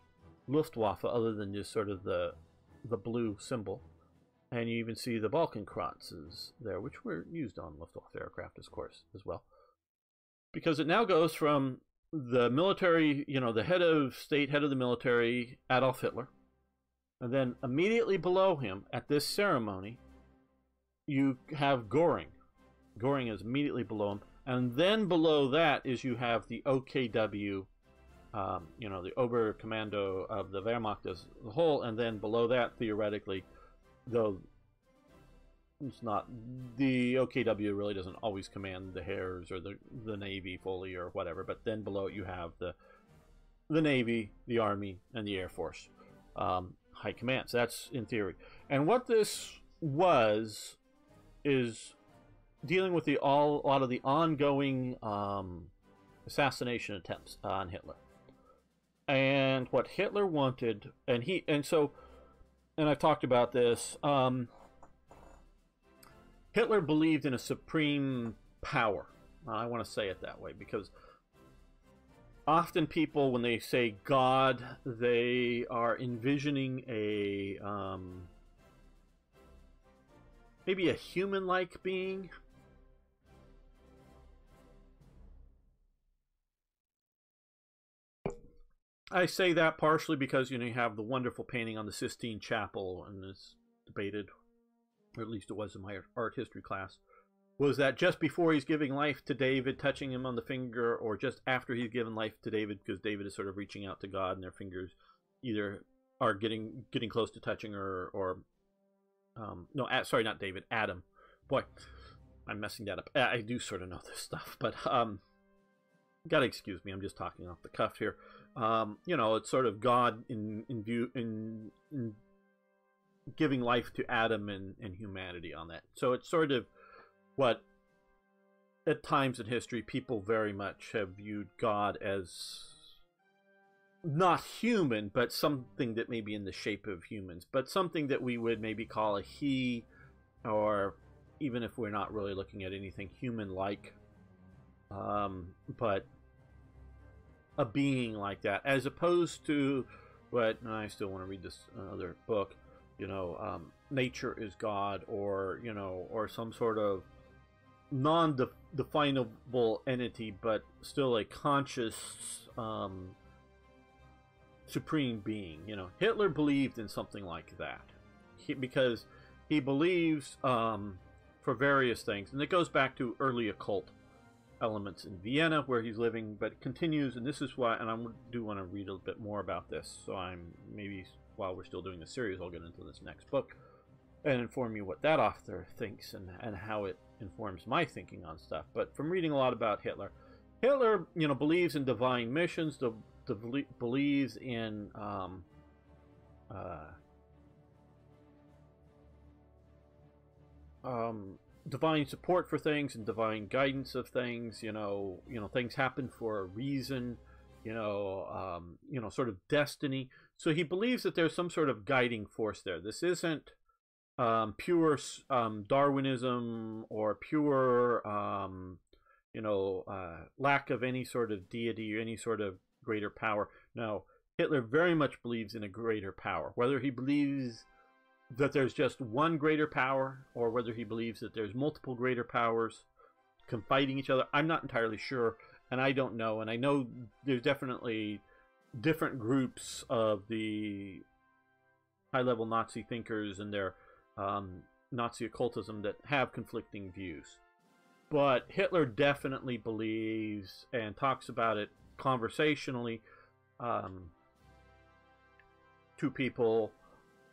Luftwaffe other than just sort of the blue symbol. And you even see the Balkenkranzes there, which were used on Luftwaffe aircraft, of course, as well. Because it now goes from the military, the head of state, head of the military, Adolf Hitler. And then immediately below him, at this ceremony, you have Goering. Goering is immediately below him. And then below that is you have the OKW, the Oberkommando of the Wehrmacht as a whole. And then below that, theoretically, though it's not, the OKW really doesn't always command the Heers or the Navy fully or whatever. But then below it you have the Navy, the Army, and the Air Force high command. So that's in theory. And what this is dealing with a lot of the ongoing assassination attempts on Hitler. And what Hitler wanted, and I've talked about this, Hitler believed in a supreme power. I want to say it that way because often people, when they say God, they are envisioning a maybe a human-like being. I say that partially because you have the wonderful painting on the Sistine Chapel, and it's debated, or at least it was in my art history class, was that just before he's giving life to David, touching him on the finger, or just after he's given life to David, because David is sort of reaching out to God, and their fingers either are getting close to touching, or sorry, not David, Adam. Boy, I'm messing that up. I do sort of know this stuff, but gotta excuse me. I'm just talking off the cuff here. It's sort of God in giving life to Adam and humanity on that. So it's sort of what, at times in history, people very much have viewed God as not human, but something that may be in the shape of humans, but something that we would maybe call a he, or even if we're not really looking at anything human-like, but a being like that, as opposed to what, and I still want to read this other book, nature is God, or, or some sort of non-definable entity, but still a conscious, supreme being. Hitler believed in something like that, because he believes, for various things, and it goes back to early occult elements in Vienna where he's living, but it continues, and this is why, and I do want to read a bit more about this, so maybe while we're still doing the series, I'll get into this next book and inform you what that author thinks and how it informs my thinking on stuff. But from reading a lot about Hitler, believes in divine missions, believes in divine support for things and divine guidance of things. Things happen for a reason. Sort of destiny. So he believes that there's some sort of guiding force there. This isn't pure Darwinism or pure lack of any sort of deity or any sort of greater power. No, Hitler very much believes in a greater power. Whether he believes that there's just one greater power, or whether he believes that there's multiple greater powers fighting each other, I'm not entirely sure, and I don't know. And I know there's definitely different groups of the high-level Nazi thinkers and their Nazi occultism that have conflicting views. But Hitler definitely believes and talks about it conversationally to people,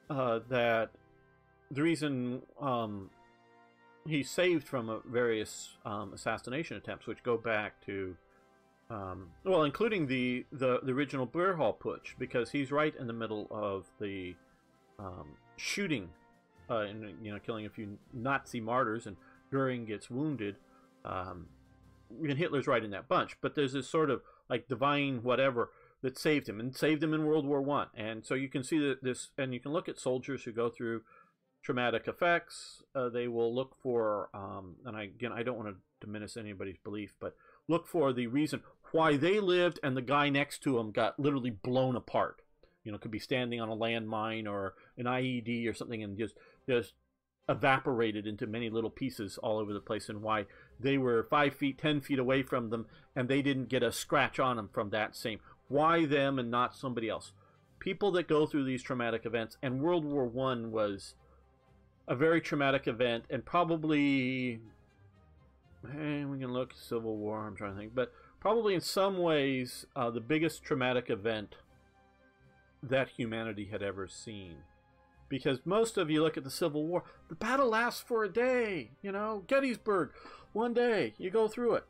that the reason he's saved from various assassination attempts, which go back to, including the original Beerhall Putsch, because he's right in the middle of the shooting, and killing a few Nazi martyrs, and Goering gets wounded, and Hitler's right in that bunch. But there's this sort of like divine whatever that saved him, and saved him in World War I. And so you can see that this, and you can look at soldiers who go through traumatic effects. They will look for, and I don't want to diminish anybody's belief, but look for the reason why they lived and the guy next to him got literally blown apart. Could be standing on a landmine or an IED or something, and just evaporated into many little pieces all over the place, and why they were 5 feet, 10 feet away from them, and they didn't get a scratch on them from that same. Why them and not somebody else? People that go through these traumatic events, and World War I was a very traumatic event, and probably, we can look, Civil War, I'm trying to think, but probably in some ways the biggest traumatic event that humanity had ever seen. Because most of you look at the Civil War, the battle lasts for a day, Gettysburg, one day, you go through it.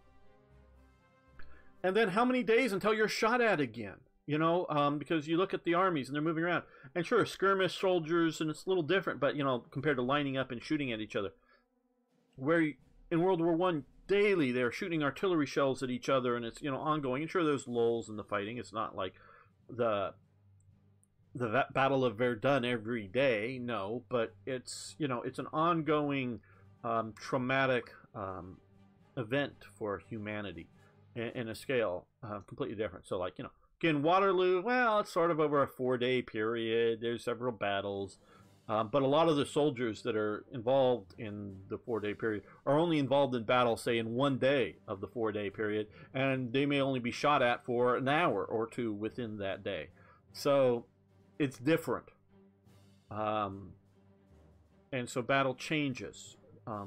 And then how many days until you're shot at again? Because you look at the armies and they're moving around. And sure, skirmish soldiers, and it's a little different, but, compared to lining up and shooting at each other. Where in World War I, daily they're shooting artillery shells at each other, and it's, ongoing. And sure, there's lulls in the fighting. It's not like the Battle of Verdun every day, no, but it's, it's an ongoing traumatic event for humanity. In a scale completely different. So, like, again, Waterloo, well, it's sort of over a 4-day period. There's several battles. But a lot of the soldiers that are involved in the 4-day period are only involved in battle, say, in 1 day of the 4-day period. And they may only be shot at for an hour or two within that day. So, it's different. And so battle changes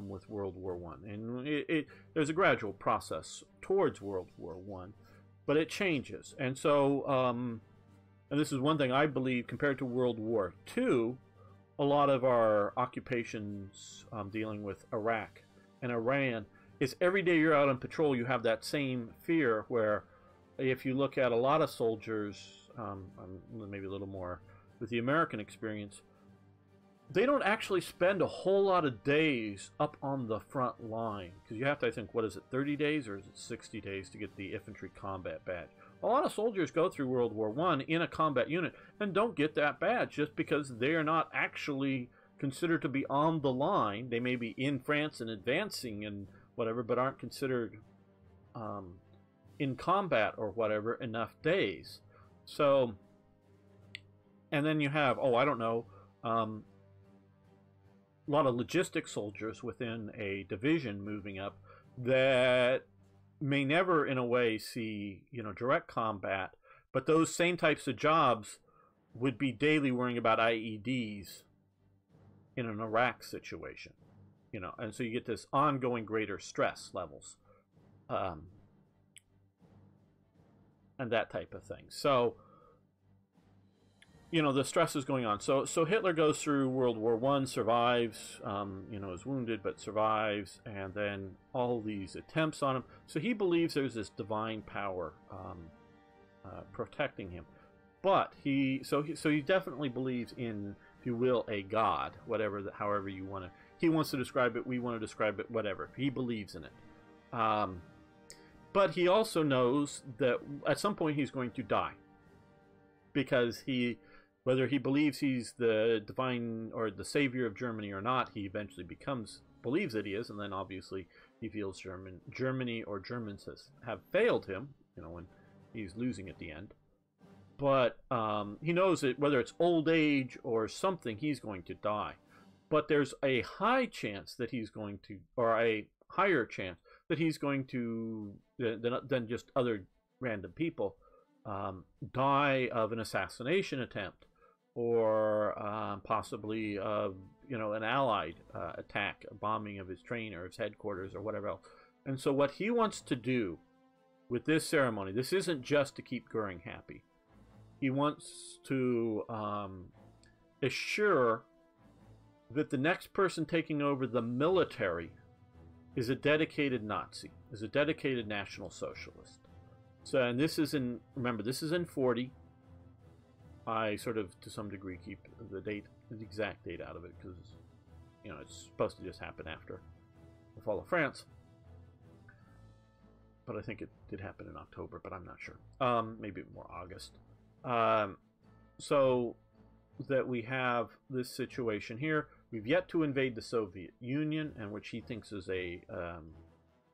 with World War I. And there's a gradual process towards World War I, but it changes. And so, and this is one thing I believe, compared to World War II, a lot of our occupations dealing with Iraq and Iran is every day you're out on patrol, you have that same fear where if you look at a lot of soldiers, maybe a little more with the American experience, they don't actually spend a whole lot of days up on the front line. Because you have to, I think, what is it, 30 days or is it 60 days to get the infantry combat badge? A lot of soldiers go through World War I in a combat unit and don't get that bad just because they are not actually considered to be on the line. They may be in France and advancing and whatever, but aren't considered in combat or whatever enough days. So, and then you have, oh, I don't know, a lot of logistic soldiers within a division moving up that may never in a way see, you know, direct combat, but those same types of jobs would be daily worrying about IEDs in an Iraq situation, you know, and so you get this ongoing greater stress levels, and that type of thing. So, you know, the stress is going on. So Hitler goes through World War I, survives, you know, is wounded but survives, and then all these attempts on him. So he believes there's this divine power protecting him, but he definitely believes in, if you will, a god, whatever, however you want to. He wants to describe it. We want to describe it. Whatever. He believes in it. But he also knows that at some point he's going to die, because whether he believes he's the divine or the savior of Germany or not, he eventually believes that he is, and then obviously he feels Germany or Germans have failed him, you know, when he's losing at the end. But he knows that whether it's old age or something, he's going to die. But there's a high chance that he's going to, or a higher chance that he's going to, than just other random people, die of an assassination attempt, or possibly of, you know, an Allied attack, a bombing of his train or his headquarters or whatever else. And so what he wants to do with this ceremony, this isn't just to keep Goering happy. He wants to assure that the next person taking over the military is a dedicated Nazi, is a dedicated National Socialist. So, and this is in, remember, this is in 40. I sort of, to some degree, keep the exact date out of it, because, you know, it's supposed to just happen after the fall of France. But I think it did happen in October, but I'm not sure. Maybe more August. So that we have this situation here. We've yet to invade the Soviet Union, and which he thinks is a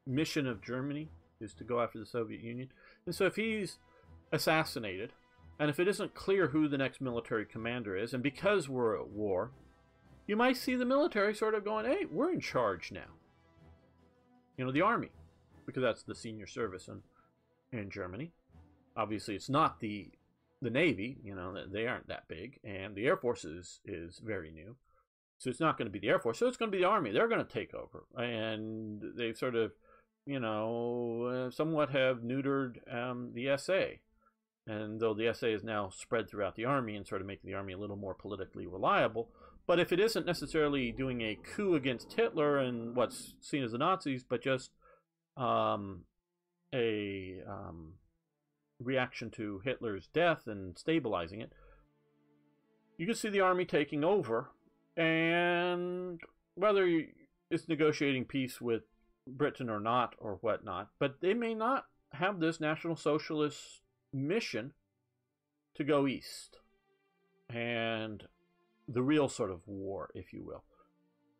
mission of Germany, is to go after the Soviet Union. And so if he's assassinated, and if it isn't clear who the next military commander is, and because we're at war, you might see the military sort of going, hey, we're in charge now. You know, the army, because that's the senior service in Germany. Obviously, it's not the Navy, you know, they aren't that big, and the Air Force is very new. So it's not going to be the Air Force, so it's going to be the Army. They're going to take over. And they've sort of, you know, somewhat have neutered the SA. And though the SA is now spread throughout the Army and sort of making the Army a little more politically reliable. But if it isn't necessarily doing a coup against Hitler and what's seen as the Nazis, but just a reaction to Hitler's death and stabilizing it, you can see the Army taking over. And whether it's negotiating peace with Britain or not or whatnot, but they may not have this National Socialist mission to go east, and the real sort of war, if you will.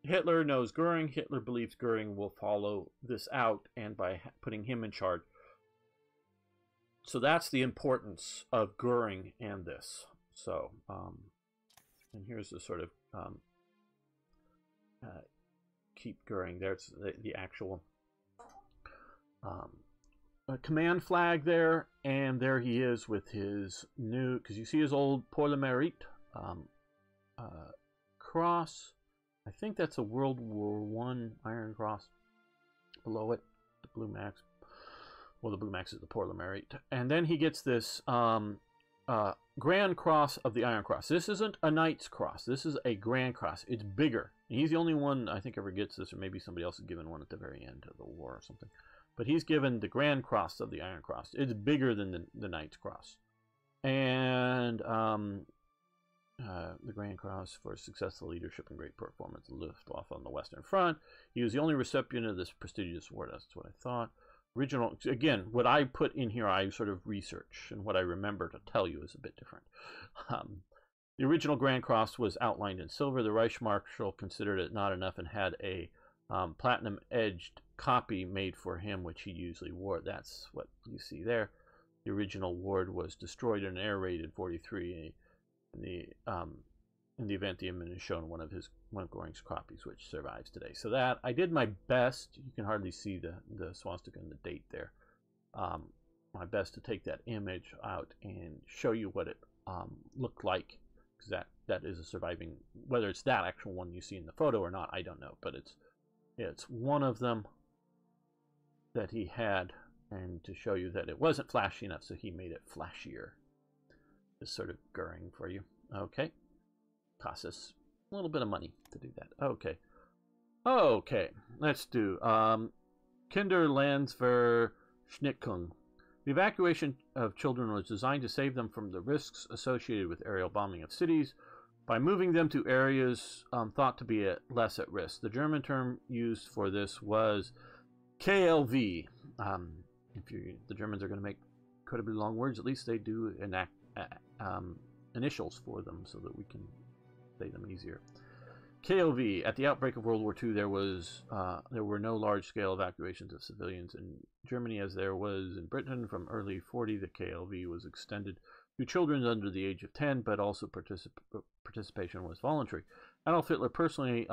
Hitler knows Goering. Hitler believes Goering will follow this out, and by putting him in charge. So that's the importance of Goering and this. So, and here's the sort of keep Goering. There's the actual command flag there, and there he is with his new, because you see his old Pour le Mérite cross. I think that's a World War I Iron Cross. Below it, the Blue Max. Well, the Blue Max is the Pour le Mérite. And then he gets this Grand Cross of the Iron Cross. This isn't a Knight's Cross. This is a Grand Cross. It's bigger. And he's the only one I think ever gets this, or maybe somebody else is given one at the very end of the war or something. But he's given the Grand Cross of the Iron Cross. It's bigger than the Knight's Cross. And the Grand Cross for successful leadership and great performance, Luftwaffe on the Western Front. He was the only recipient of this prestigious award. That's what I thought. Original, again, what I put in here, I sort of research, and what I remember to tell you is a bit different. The original Grand Cross was outlined in silver. The Reich Marshal considered it not enough and had a platinum-edged copy made for him, which he usually wore. That's what you see there. The original award was destroyed in an air raid in '43. In the event, the image is shown one of Göring's copies, which survives today. So that I did my best. You can hardly see the swastika and the date there. My best to take that image out and show you what it looked like, because that is a surviving. Whether it's that actual one you see in the photo or not, I don't know. But it's one of them that he had, and to show you that it wasn't flashy enough, so he made it flashier. Just sort of Göring for you. Okay. Costs us a little bit of money to do that. Okay. Okay. Let's do Kinderlandsverschnickung. The evacuation of children was designed to save them from the risks associated with aerial bombing of cities by moving them to areas thought to be less at risk. The German term used for this was KLV. The Germans are going to make incredibly long words. At least they do enact initials for them so that we can say them easier. KLV. At the outbreak of World War II, there were no large-scale evacuations of civilians in Germany as there was in Britain. From early '40, the KLV was extended to children under the age of 10, but also participation was voluntary. Adolf Hitler personally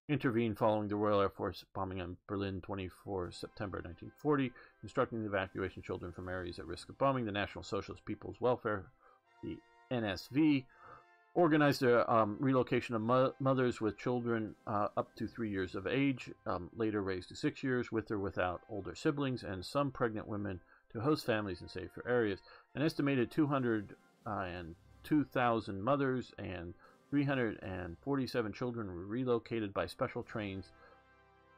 intervened following the Royal Air Force bombing on Berlin 24 September 1940, instructing the evacuation of children from areas at risk of bombing. The National Socialist People's Welfare, the NSV, organized the relocation of mothers with children up to 3 years of age, later raised to 6 years, with or without older siblings, and some pregnant women to host families in safer areas. An estimated 202,000 mothers and 347 children were relocated by special trains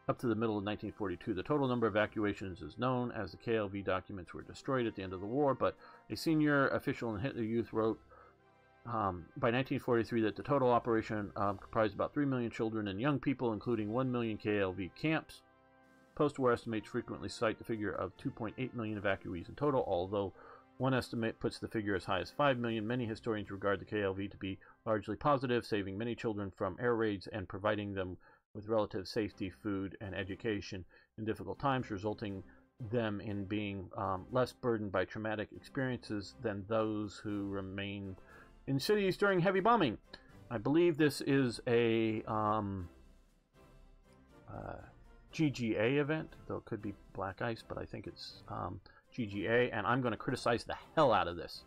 up to the middle of 1942. The total number of evacuations is known, as the KLV documents were destroyed at the end of the war, but a senior official in Hitler Youth wrote by 1943 that the total operation comprised about 3 million children and young people, including 1 million KLV camps. Post-war estimates frequently cite the figure of 2.8 million evacuees in total, although one estimate puts the figure as high as 5 million. Many historians regard the KLV to be largely positive, saving many children from air raids and providing them with relative safety, food, and education in difficult times, resulting them in being less burdened by traumatic experiences than those who remained in cities during heavy bombing. I believe this is a GGA event, though it could be Black Ice, but I think it's GGA, and I'm going to criticize the hell out of this.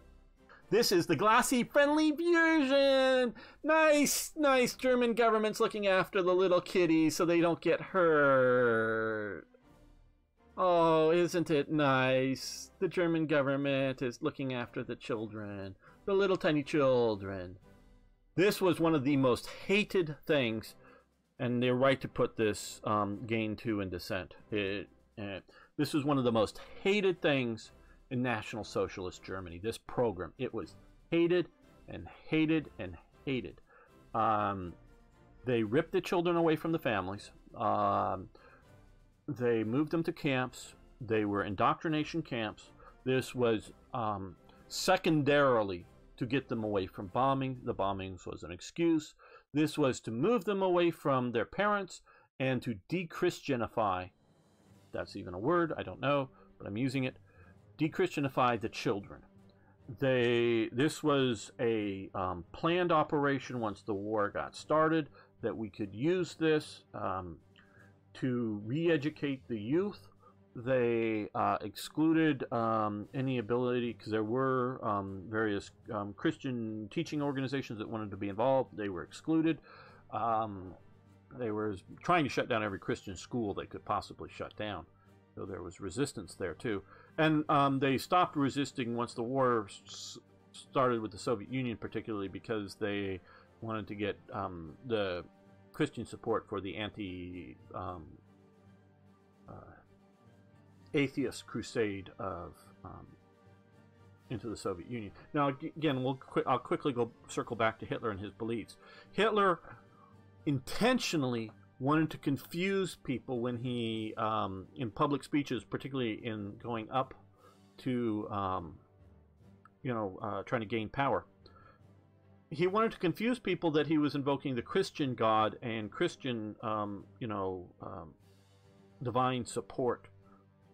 This is the glossy, friendly version! Nice, nice. German government's looking after the little kitties so they don't get hurt. Oh, isn't it nice? The German government is looking after the children. The little tiny children. This was one of the most hated things, and they're right to put this gain 2 in dissent. This was one of the most hated things in National Socialist Germany. This program, it was hated and hated and hated. They ripped the children away from the families. They moved them to camps. They were indoctrination camps. This was secondarily to get them away from bombing. The bombings was an excuse. This was to move them away from their parents and to de-Christianify. That's even a word, I don't know, but I'm using it. De-Christianify the children. This was a planned operation once the war got started, that we could use this to re-educate the youth. They excluded any ability, because there were various Christian teaching organizations that wanted to be involved. They were excluded. They were trying to shut down every Christian school they could possibly shut down. So there was resistance there too. And they stopped resisting once the war started with the Soviet Union, particularly because they wanted to get the Christian support for the atheist crusade of into the Soviet Union. Now, again, I'll quickly circle back to Hitler and his beliefs. Hitler intentionally wanted to confuse people when he, in public speeches, particularly in going up to, trying to gain power. He wanted to confuse people that he was invoking the Christian God and Christian, divine support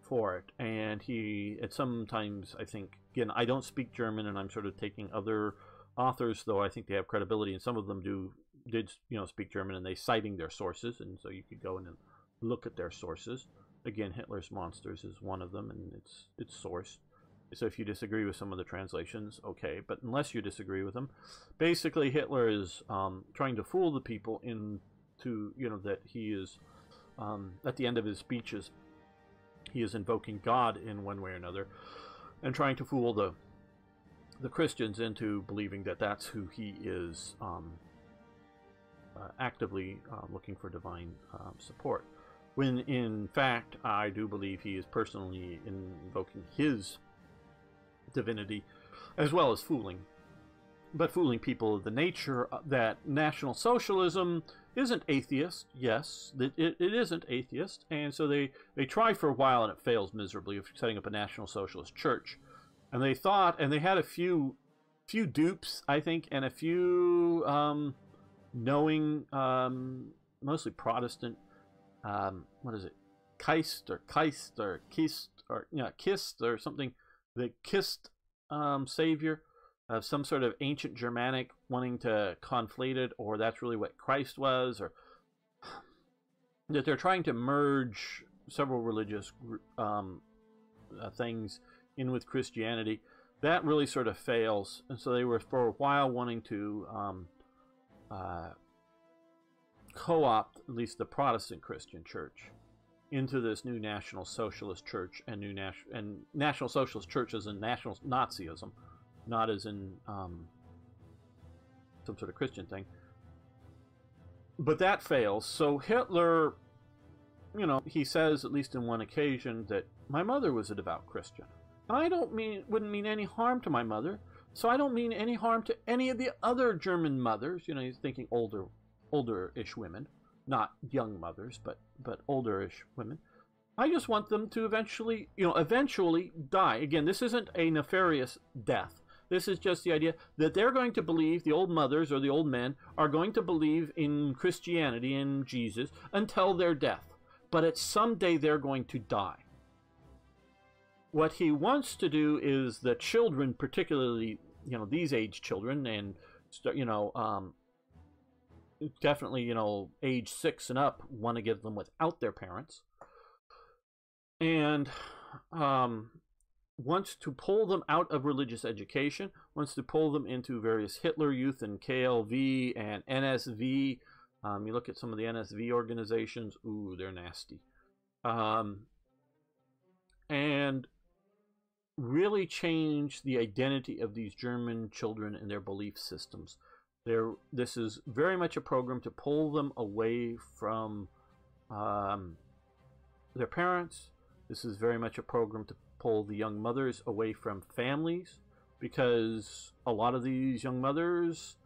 for it. And he, at sometimes, I think, again, I don't speak German, and I'm sort of taking other authors, though I think they have credibility, and some of them did speak German, and they citing their sources, and so you could go in and look at their sources. Again, Hitler's Monsters is one of them, and it's sourced. So if you disagree with some of the translations, okay, but unless you disagree with them, basically Hitler is trying to fool the people into, that he is, at the end of his speeches, he is invoking God in one way or another, and trying to fool the Christians into believing that that's who he is, actively looking for divine support. When in fact, I do believe he is personally invoking his divinity, as well as fooling people of the nature that National Socialism isn't atheist. Yes, it isn't atheist, and so they try for a while, and it fails miserably, of setting up a National Socialist church. And they thought, and they had a few dupes, I think, and a few knowing, mostly Protestant, what is it, Kist or something, the Kist savior of some sort of ancient Germanic, wanting to conflate it, or that's really what Christ was, or that they're trying to merge several religious things in with Christianity. That really sort of fails, and so they were for a while wanting to co-opt at least the Protestant Christian Church into this new National Socialist Church, and National Socialist Church as in national Nazism, not as in some sort of Christian thing. But that fails. So Hitler, he says, at least in one occasion, that my mother was a devout Christian. And I wouldn't mean any harm to my mother, so I don't mean any harm to any of the other German mothers. He's thinking older-ish women, not young mothers, but older-ish women. I just want them to eventually die. Again, this isn't a nefarious death. This is just the idea that they're going to believe, the old mothers or the old men are going to believe in Christianity and Jesus until their death. But at some day they're going to die. What he wants to do is the children, particularly, these age children, and, definitely, age 6 and up, want to get them without their parents. And wants to pull them out of religious education, wants to pull them into various Hitler Youth and KLV and NSV. You look at some of the NSV organizations, ooh, they're nasty. And really change the identity of these German children and their belief systems. This is very much a program to pull them away from their parents. This is very much a program to pull the young mothers away from families, because a lot of these young mothers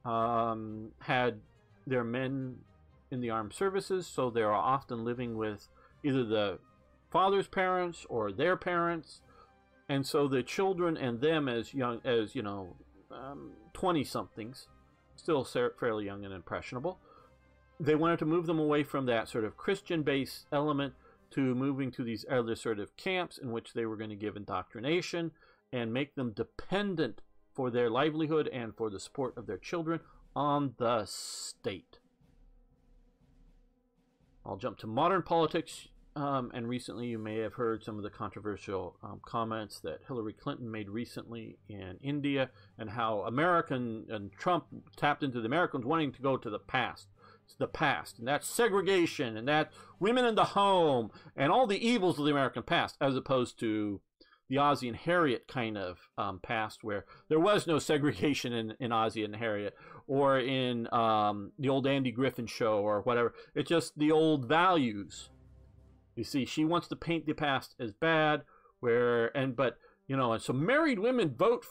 had their men in the armed services, so they are often living with either the father's parents or their parents. And so the children and them, as young as 20-somethings, still fairly young and impressionable, they wanted to move them away from that sort of Christian-based element to moving to these other sort of camps in which they were going to give indoctrination and make them dependent for their livelihood and for the support of their children on the state. I'll jump to modern politics. And recently you may have heard some of the controversial comments that Hillary Clinton made recently in India, and how American and Trump tapped into the Americans wanting to go to the past. It's the past, and that's segregation, and that women in the home, and all the evils of the American past, as opposed to the Ozzie and Harriet kind of past, where there was no segregation in Ozzie and Harriet, or in the old Andy Griffin show, or whatever. It's just the old values. You see, she wants to paint the past as bad, and so married women vote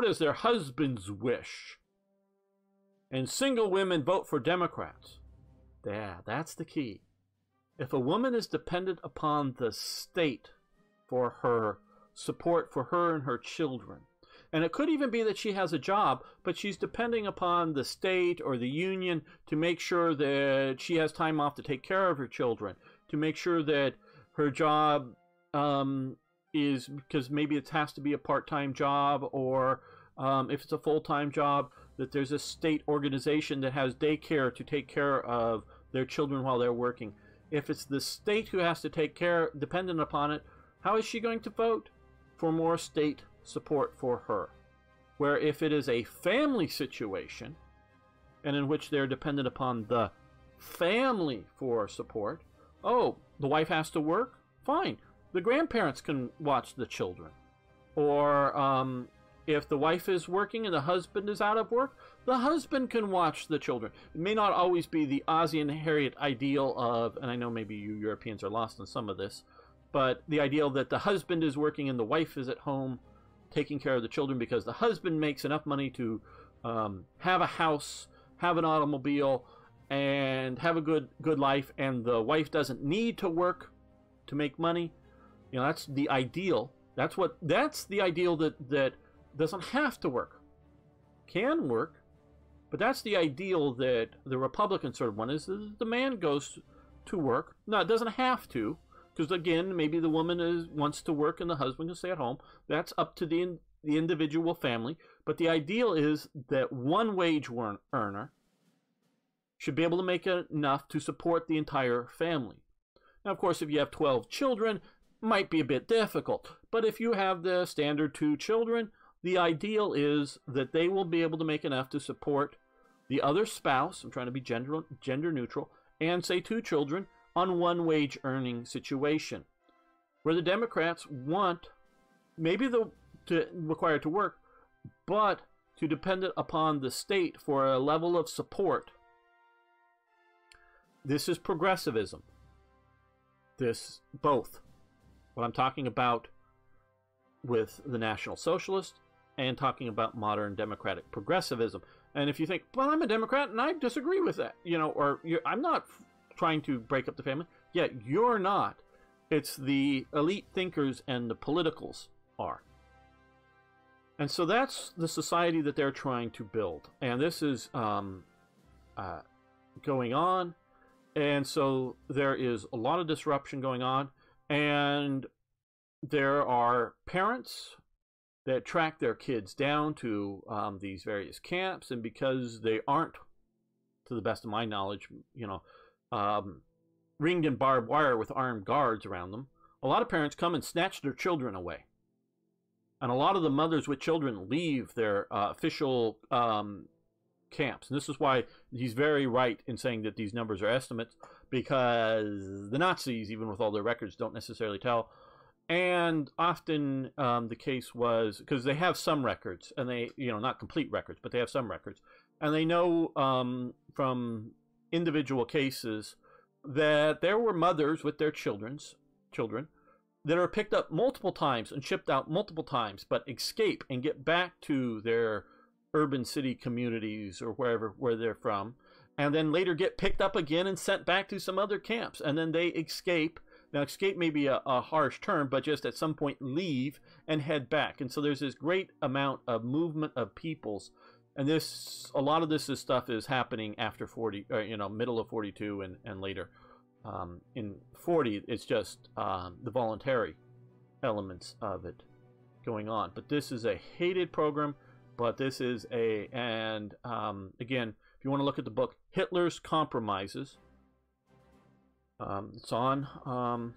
as their husbands wish, and single women vote for Democrats. Yeah, that's the key. If a woman is dependent upon the state for her support for her and her children, and it could even be that she has a job, but she's depending upon the state or the union to make sure that she has time off to take care of her children, to make sure that her job is, because maybe it has to be a part-time job, or if it's a full-time job, that there's a state organization that has daycare to take care of their children while they're working. If it's the state who has to take care, dependent upon it, how is she going to vote? For more state support for her. Where if it is a family situation, and in which they're dependent upon the family for support, oh, the wife has to work? Fine. The grandparents can watch the children. Or if the wife is working and the husband is out of work, the husband can watch the children. It may not always be the Ozzie and Harriet ideal of, and I know maybe you Europeans are lost in some of this, but the ideal that the husband is working and the wife is at home taking care of the children because the husband makes enough money to have a house, have an automobile, and have a good life, and the wife doesn't need to work to make money. You know, that's the ideal. That's the ideal that doesn't have to work. Can work, but that's the ideal that the Republican sort of one is the man goes to work. No, it doesn't have to, because again, maybe the woman wants to work and the husband can stay at home. That's up to the individual family. But the ideal is that one wage earner should be able to make enough to support the entire family. Now, of course, if you have 12 children, it might be a bit difficult. But if you have the standard 2 children, the ideal is that they will be able to make enough to support the other spouse, I'm trying to be gender neutral, and say 2 children on one wage earning situation. Where the Democrats want maybe required to work, but to depend upon the state for a level of support. This is progressivism. This, both. What I'm talking about with the National Socialist and talking about modern democratic progressivism. And if you think, well, I'm a Democrat and I disagree with that, you know, or I'm not trying to break up the family. Yeah, you're not. It's the elite thinkers and the politicals are. And so that's the society that they're trying to build. And this is going on. And so there is a lot of disruption going on. And there are parents that track their kids down to these various camps. And because they aren't, to the best of my knowledge, you know, ringed in barbed wire with armed guards around them, a lot of parents come and snatch their children away. And a lot of the mothers with children leave their official camps. And this is why he's very right in saying that these numbers are estimates, because the Nazis, even with all their records, don't necessarily tell. And often the case was, because they have some records, and they, you know, not complete records, but they have some records. And they know from individual cases that there were mothers with their children that are picked up multiple times and shipped out multiple times, but escape and get back to their urban city communities or where they're from, and then later get picked up again and sent back to some other camps, and then they escape. Now, escape may be a harsh term, but just at some point leave and head back. And so there's this great amount of movement of peoples, and a lot of this stuff is happening after 40, or, you know, middle of 42 and later. In 40, it's just the voluntary elements of it going on. But this is a hated program. But this is and again, if you want to look at the book, Hitler's Compromises, it's on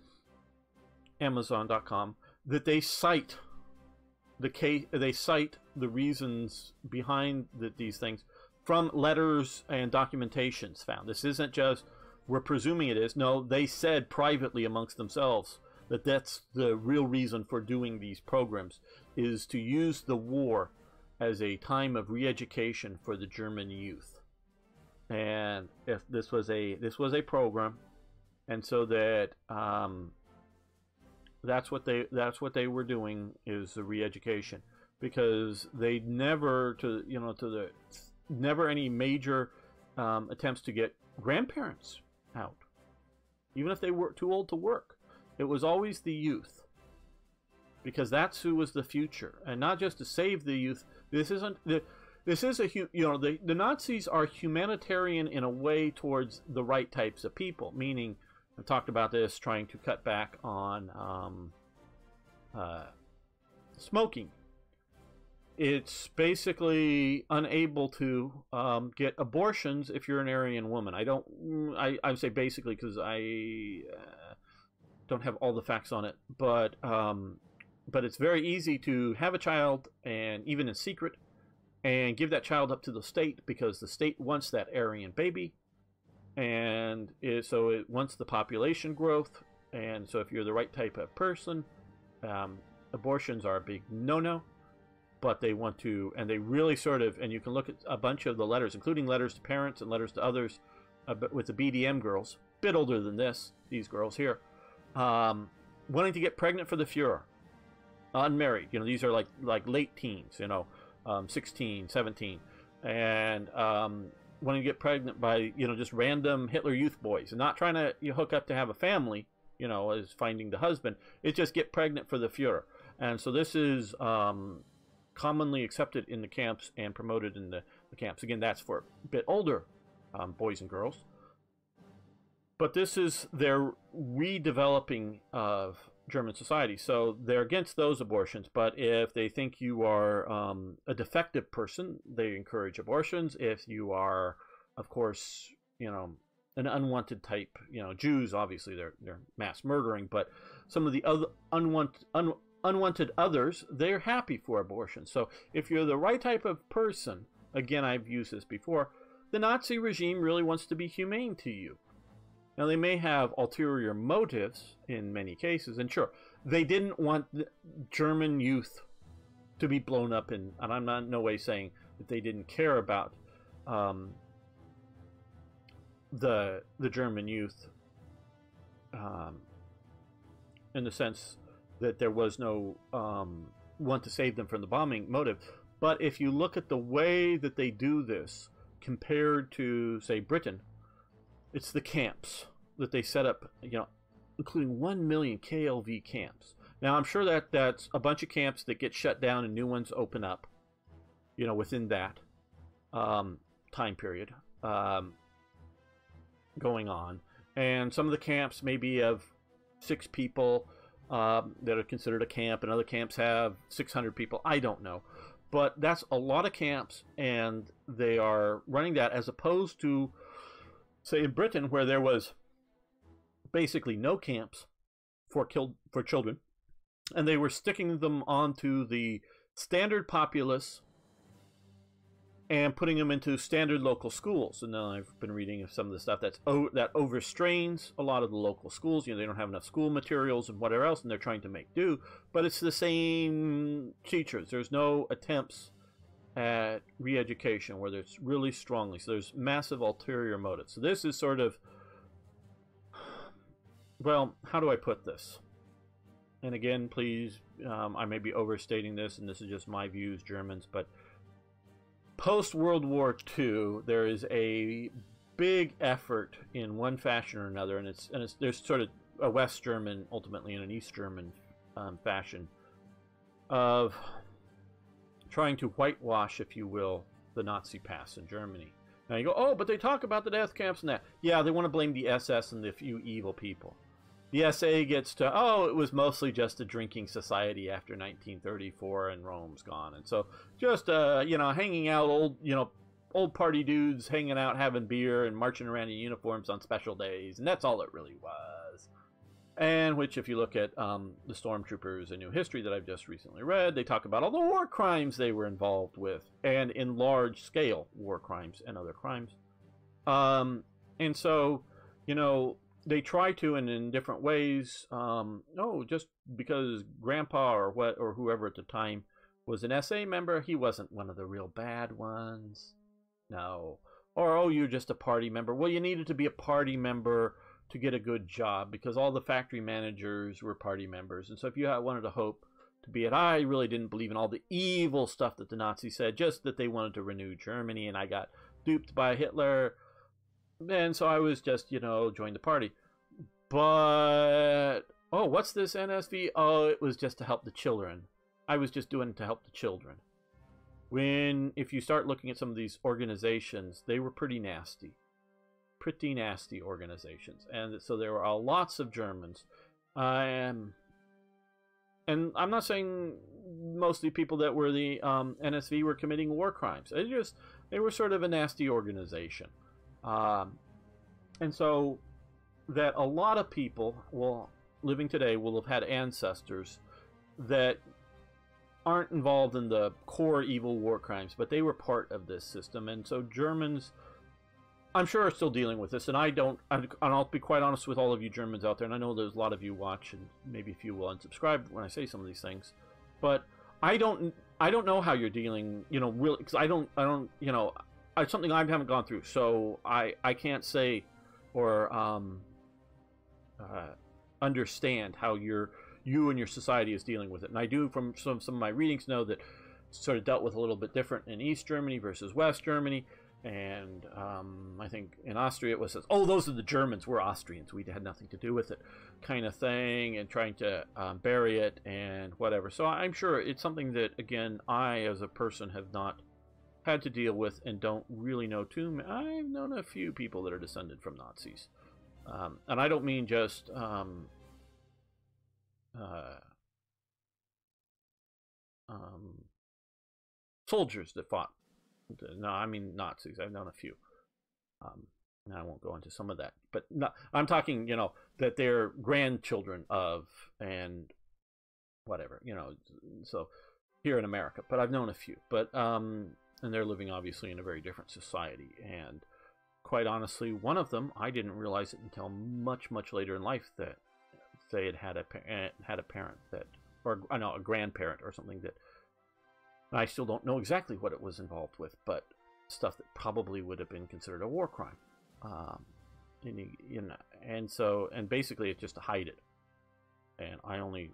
Amazon.com, that they cite the reasons behind these things from letters and documentations found. This isn't just, we're presuming it is. No, they said privately amongst themselves that that's the real reason for doing these programs, is to use the war as a time of re-education for the German youth. And if this was a program, and so that that's what they were doing, is the re-education, because they never never any major attempts to get grandparents out, even if they were too old to work. It was always the youth, because that's who was the future, and not just to save the youth. This isn't the. This is the Nazis are humanitarian in a way towards the right types of people. Meaning, I've talked about this, trying to cut back on smoking. It's basically unable to get abortions if you're an Aryan woman. I say basically because I don't have all the facts on it, but it's very easy to have a child, and even in secret, and give that child up to the state, because the state wants that Aryan baby, and so it wants the population growth. And so if you're the right type of person, abortions are a big no-no. But they want to, and they really sort of, and you can look at a bunch of the letters, including letters to parents and letters to others, with the BDM girls, a bit older than these girls here, wanting to get pregnant for the Fuhrer, unmarried. These are like late teens, 16, 17, and wanting to get pregnant by, just random Hitler Youth boys, and not trying to hook up to have a family, as finding the husband. It's just get pregnant for the Fuhrer. And so this is commonly accepted in the camps and promoted in the camps. Again, that's for a bit older boys and girls. But this is their redeveloping of German society. So they're against those abortions, but if they think you are a defective person, they encourage abortions. If you are, of course, an unwanted type, Jews, obviously they're mass murdering, but some of the other unwanted others, they're happy for abortion. So if you're the right type of person, again, I've used this before, the Nazi regime really wants to be humane to you. Now, they may have ulterior motives in many cases, and sure, they didn't want the German youth to be blown up and I'm not in no way saying that they didn't care about the German youth in the sense that there was no want to save them from the bombing motive. But if you look at the way that they do this compared to, say, Britain, it's the camps that they set up, including 1 million KLV camps. Now, I'm sure that that's a bunch of camps that get shut down and new ones open up, within that time period going on. And some of the camps maybe have 6 people that are considered a camp, and other camps have 600 people. I don't know. But that's a lot of camps, and they are running that, as opposed to, say, in Britain, where there was basically no camps for children, and they were sticking them onto the standard populace and putting them into standard local schools. And then I've been reading of some of the stuff that overstrains a lot of the local schools. They don't have enough school materials and whatever else, and they're trying to make do. But it's the same teachers. There's no attempts at re-education where there's really strongly. So there's massive ulterior motives. So this is sort of, well, how do I put this? And again, please, I may be overstating this, and this is just my views, Germans, but post-World War II, there is a big effort in one fashion or another, and there's sort of a West German, ultimately, and an East German fashion of trying to whitewash, if you will, the Nazi past in Germany. Now you go, oh, but they talk about the death camps and that. Yeah, they want to blame the SS and the few evil people. The SA gets to, oh, it was mostly just a drinking society after 1934 and Rome's gone. And so just, hanging out, old party dudes hanging out, having beer and marching around in uniforms on special days. And that's all it really was. And which, if you look at the Stormtroopers, A New History that I've just recently read, they talk about all the war crimes they were involved with, and in large scale war crimes and other crimes. And so, they try to, and in different ways, just because Grandpa or whoever at the time was an SA member, he wasn't one of the real bad ones. No. Or, oh, you're just a party member. Well, you needed to be a party member to get a good job, because all the factory managers were party members. And so if you wanted to hope to be it, I really didn't believe in all the evil stuff that the Nazis said, just that they wanted to renew Germany, and I got duped by Hitler. And so I was just, joined the party. But, oh, what's this NSV? Oh, it was just to help the children. I was just doing it to help the children. If you start looking at some of these organizations, they were pretty nasty. Pretty nasty organizations. And so there were lots of Germans. And I'm not saying mostly people that were the NSV were committing war crimes. They were sort of a nasty organization. And so that a lot of people living today will have had ancestors that aren't involved in the core evil war crimes, but they were part of this system. And so Germans, I'm sure, are still dealing with this. And I'll be quite honest with all of you Germans out there, and I know there's a lot of you watch, and maybe a few will unsubscribe when I say some of these things, but I don't know how you're dealing, really, because I don't, it's something I haven't gone through, so I can't say or understand how you and your society is dealing with it. And I do, from some of my readings, know that sort of dealt with a little bit different in East Germany versus West Germany. And I think in Austria it was, oh, those are the Germans, we're Austrians, we had nothing to do with it, kind of thing, and trying to bury it and whatever. So I'm sure it's something that, again, I as a person have not had to deal with and don't really know too many. I've known a few people that are descended from Nazis. And I don't mean just soldiers that fought. No, I mean Nazis. I've known a few. And I won't go into some of that. But no, I'm talking, that they're grandchildren of and whatever, so here in America. But I've known a few. But and they're living obviously in a very different society. And quite honestly, one of them, I didn't realize it until much, much later in life that they had a parent that, or I know, a grandparent or something that, I still don't know exactly what it was involved with, but stuff that probably would have been considered a war crime. And basically it's just to hide it. And I only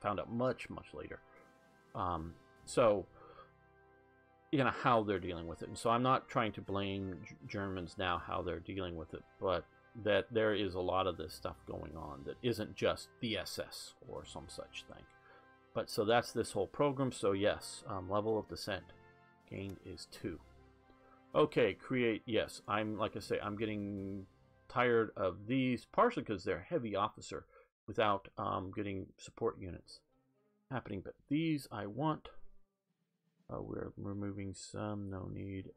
found out much, much later. So, how they're dealing with it. And so I'm not trying to blame Germans now how they're dealing with it, but that there is a lot of this stuff going on that isn't just the SS or some such thing. But so that's this whole program. So yes, level of descent gained is 2. Okay, create. Yes, like I say, I'm getting tired of these, partially because they're heavy officer without getting support units happening. But these I want. We're removing some. No need.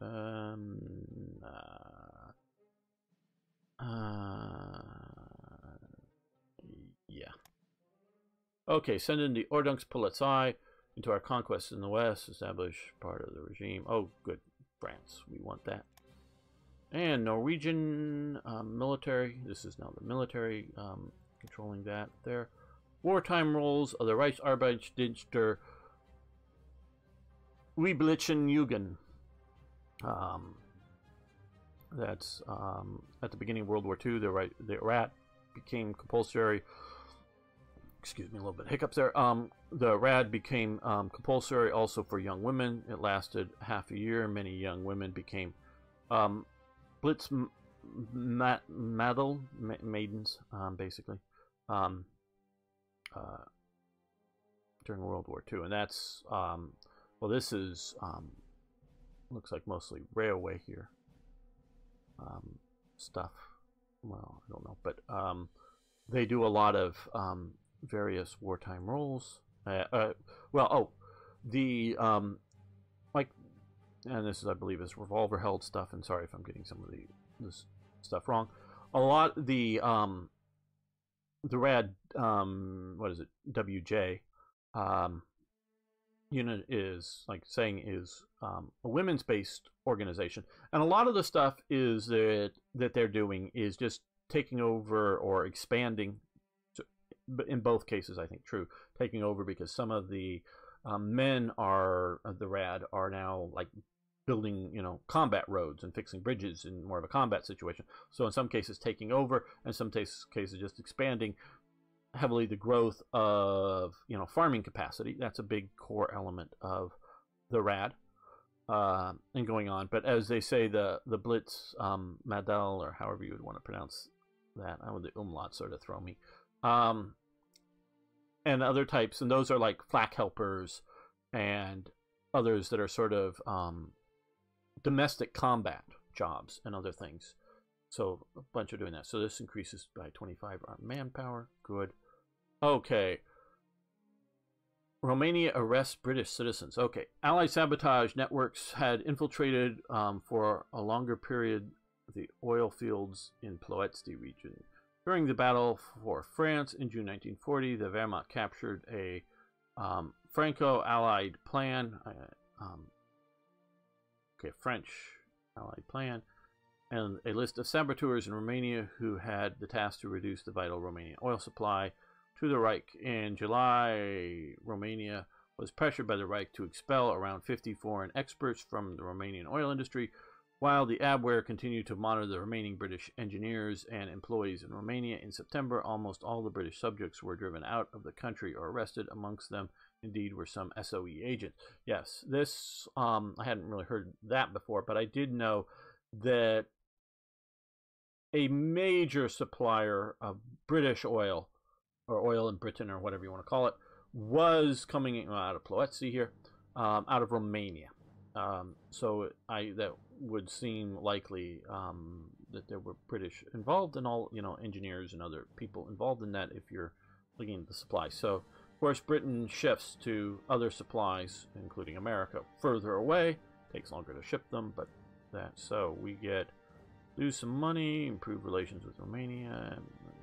Yeah. Okay, send in the Ordnungspolizei into our conquests in the West, establish part of the regime. Oh, good. France, we want that. And Norwegian military. This is now the military controlling that there. Wartime roles of the Reichsarbeitsdienst Weiblichen that's at the beginning of World War II. The RAT became compulsory. Excuse me, a little bit of hiccups there. The RAD became compulsory also for young women. It lasted half a year. Many young women became Blitz maidens, basically, during World War II. And that's, well, this is, looks like mostly railway here stuff. Well, I don't know, but they do a lot of various wartime roles. Like, and this is, I believe, is revolverheld stuff. And sorry if I'm getting some of this stuff wrong. A lot the RAD, what is it, WJ unit is is a women's based organization, and a lot of the stuff is that they're doing is just taking over or expanding. But in both cases, I think true, taking over, because some of the men the RAD are now like building, combat roads and fixing bridges in more of a combat situation. So in some cases taking over, and some cases just expanding heavily the growth of, farming capacity. That's a big core element of the RAD. and going on. But as they say, the Blitz Madel, or however you would want to pronounce that, the umlaut sort of throw me, and other types, and those are like flak helpers and others that are sort of domestic combat jobs and other things. So a bunch are doing that. So this increases by 25 armed manpower. Good. Okay. Romania arrests British citizens. Okay. Allied sabotage networks had infiltrated for a longer period the oil fields in Ploiești region. During the battle for France in June 1940, the Wehrmacht captured a Franco-Allied plan. French Allied plan. And a list of saboteurs in Romania who had the task to reduce the vital Romanian oil supply to the Reich. In July, Romania was pressured by the Reich to expel around 50 foreign experts from the Romanian oil industry, while the Abwehr continued to monitor the remaining British engineers and employees in Romania. In September, almost all the British subjects were driven out of the country or arrested. Amongst them, indeed, were some SOE agents. Yes, this, I hadn't really heard that before, but I did know that a major supplier of British oil, or oil in Britain, or whatever you want to call it, was coming out of Ploiești here, out of Romania. So that would seem likely that there were British involved, and all, engineers and other people involved in that if you're looking at the supply. So, of course, Britain shifts to other supplies, including America, further away. Takes longer to ship them, but so we lose some money, improve relations with Romania,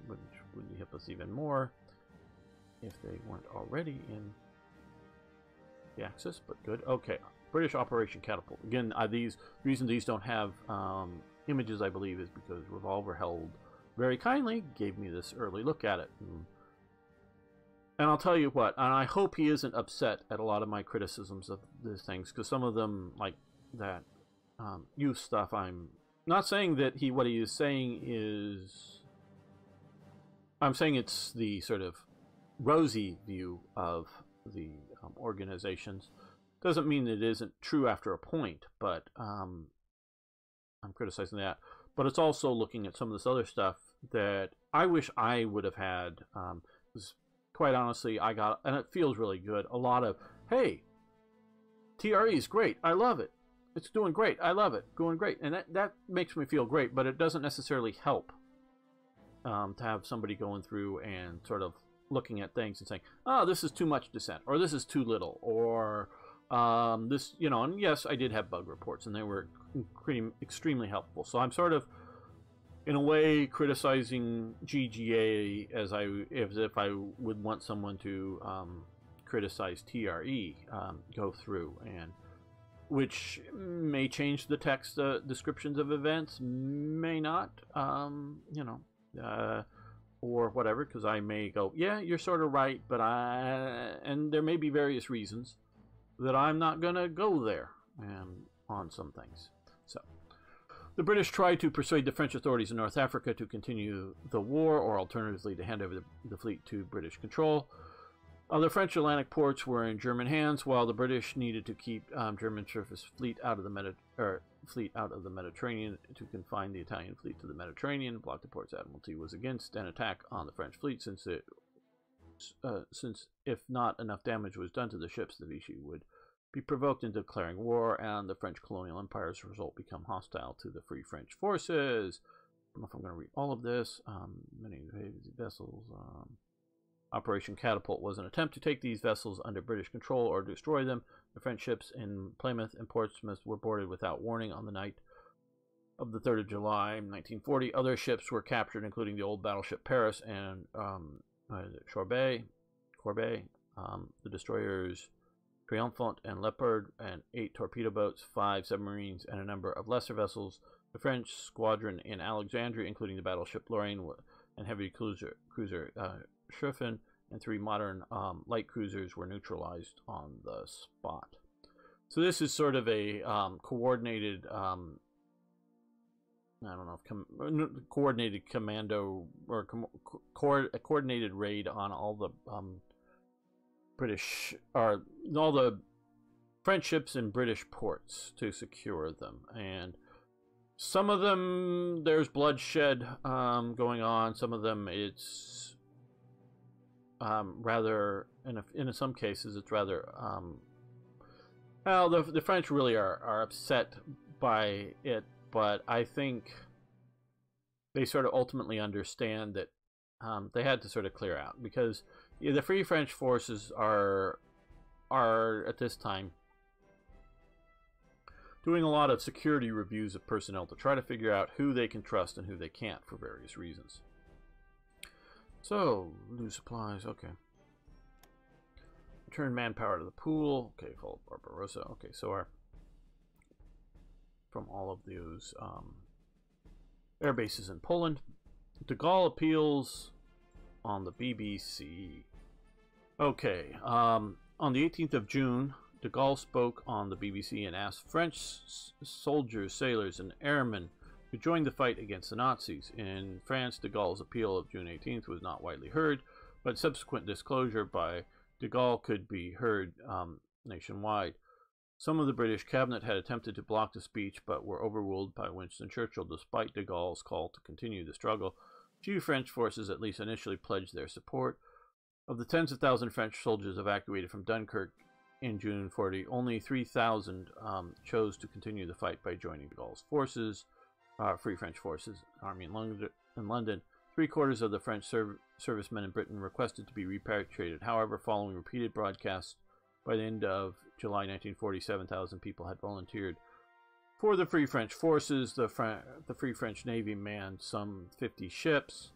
which would help us even more if they weren't already in the Axis, but good. Okay, British Operation Catapult. Again, the reason these don't have images, I believe, is because revolverheld very kindly gave me this early look at it. And I'll tell you what, and I hope he isn't upset at a lot of my criticisms of these things, because some of them, like that youth stuff, I'm not saying that what he is saying is, I'm saying it's the sort of rosy view of the organizations. Doesn't mean it isn't true after a point, but I'm criticizing that. But it's also looking at some of this other stuff that I wish I would have had. Because quite honestly, I got, and it feels really good, a lot of, hey, TRE is great, I love it. It's doing great. I love it. Going great. And that makes me feel great, but it doesn't necessarily help to have somebody going through and sort of looking at things and saying, oh, this is too much dissent, or this is too little, or this, and yes, I did have bug reports, and they were extremely helpful. So I'm sort of, in a way, criticizing GGA as if I would want someone to criticize TRE, go through, and which may change the text descriptions of events, may not, or whatever, because I may go, yeah, you're sort of right, but and there may be various reasons that I'm not going to go there on some things. So, the British tried to persuade the French authorities in North Africa to continue the war, or alternatively to hand over the fleet to British control. The French Atlantic ports were in German hands, while the British needed to keep German surface fleet out of the Mediterranean to confine the Italian fleet to the Mediterranean. Block the Ports Admiralty was against an attack on the French fleet, since if not enough damage was done to the ships, the Vichy would be provoked into declaring war, and the French colonial empire as a result become hostile to the Free French forces. I don't know if I'm going to read all of this. Many vessels. Operation Catapult was an attempt to take these vessels under British control or destroy them. The French ships in Plymouth and Portsmouth were boarded without warning on the night of the 3rd of July, 1940. Other ships were captured, including the old battleship Paris and Corbeil, the destroyers Triomphant and Leopard, and 8 torpedo boats, 5 submarines, and a number of lesser vessels. The French squadron in Alexandria, including the battleship Lorraine and heavy cruiser Schiffen, and 3 modern light cruisers were neutralized on the spot. So this is sort of a coordinated, coordinated commando, or a coordinated raid on all the British, or all the French ships in British ports to secure them. And some of them, there's bloodshed going on. Some of them, it's rather, in some cases, it's rather, well, the French really are upset by it, but I think they sort of ultimately understand that they had to sort of clear out, because the Free French forces are at this time doing a lot of security reviews of personnel to try to figure out who they can trust and who they can't for various reasons. So, lose supplies, okay. Return manpower to the pool, okay, hold Barbarossa, okay, so our, from all of those air bases in Poland. De Gaulle appeals on the BBC. Okay, on the 18th of June, de Gaulle spoke on the BBC and asked French soldiers, sailors, and airmen to join the fight against the Nazis. In France, de Gaulle's appeal of June 18th was not widely heard, but subsequent disclosure by de Gaulle could be heard nationwide. Some of the British cabinet had attempted to block the speech, but were overruled by Winston Churchill, despite de Gaulle's call to continue the struggle. Few French forces, at least initially, pledged their support. Of the tens of thousands of French soldiers evacuated from Dunkirk in June 40, only 3,000 chose to continue the fight by joining de Gaulle's forces, Free French Forces, Army in London. Three-quarters of the French servicemen in Britain requested to be repatriated. However, following repeated broadcasts, by the end of July 1940, 7,000 people had volunteered for the Free French Forces. The Free French Navy manned some 50 ships,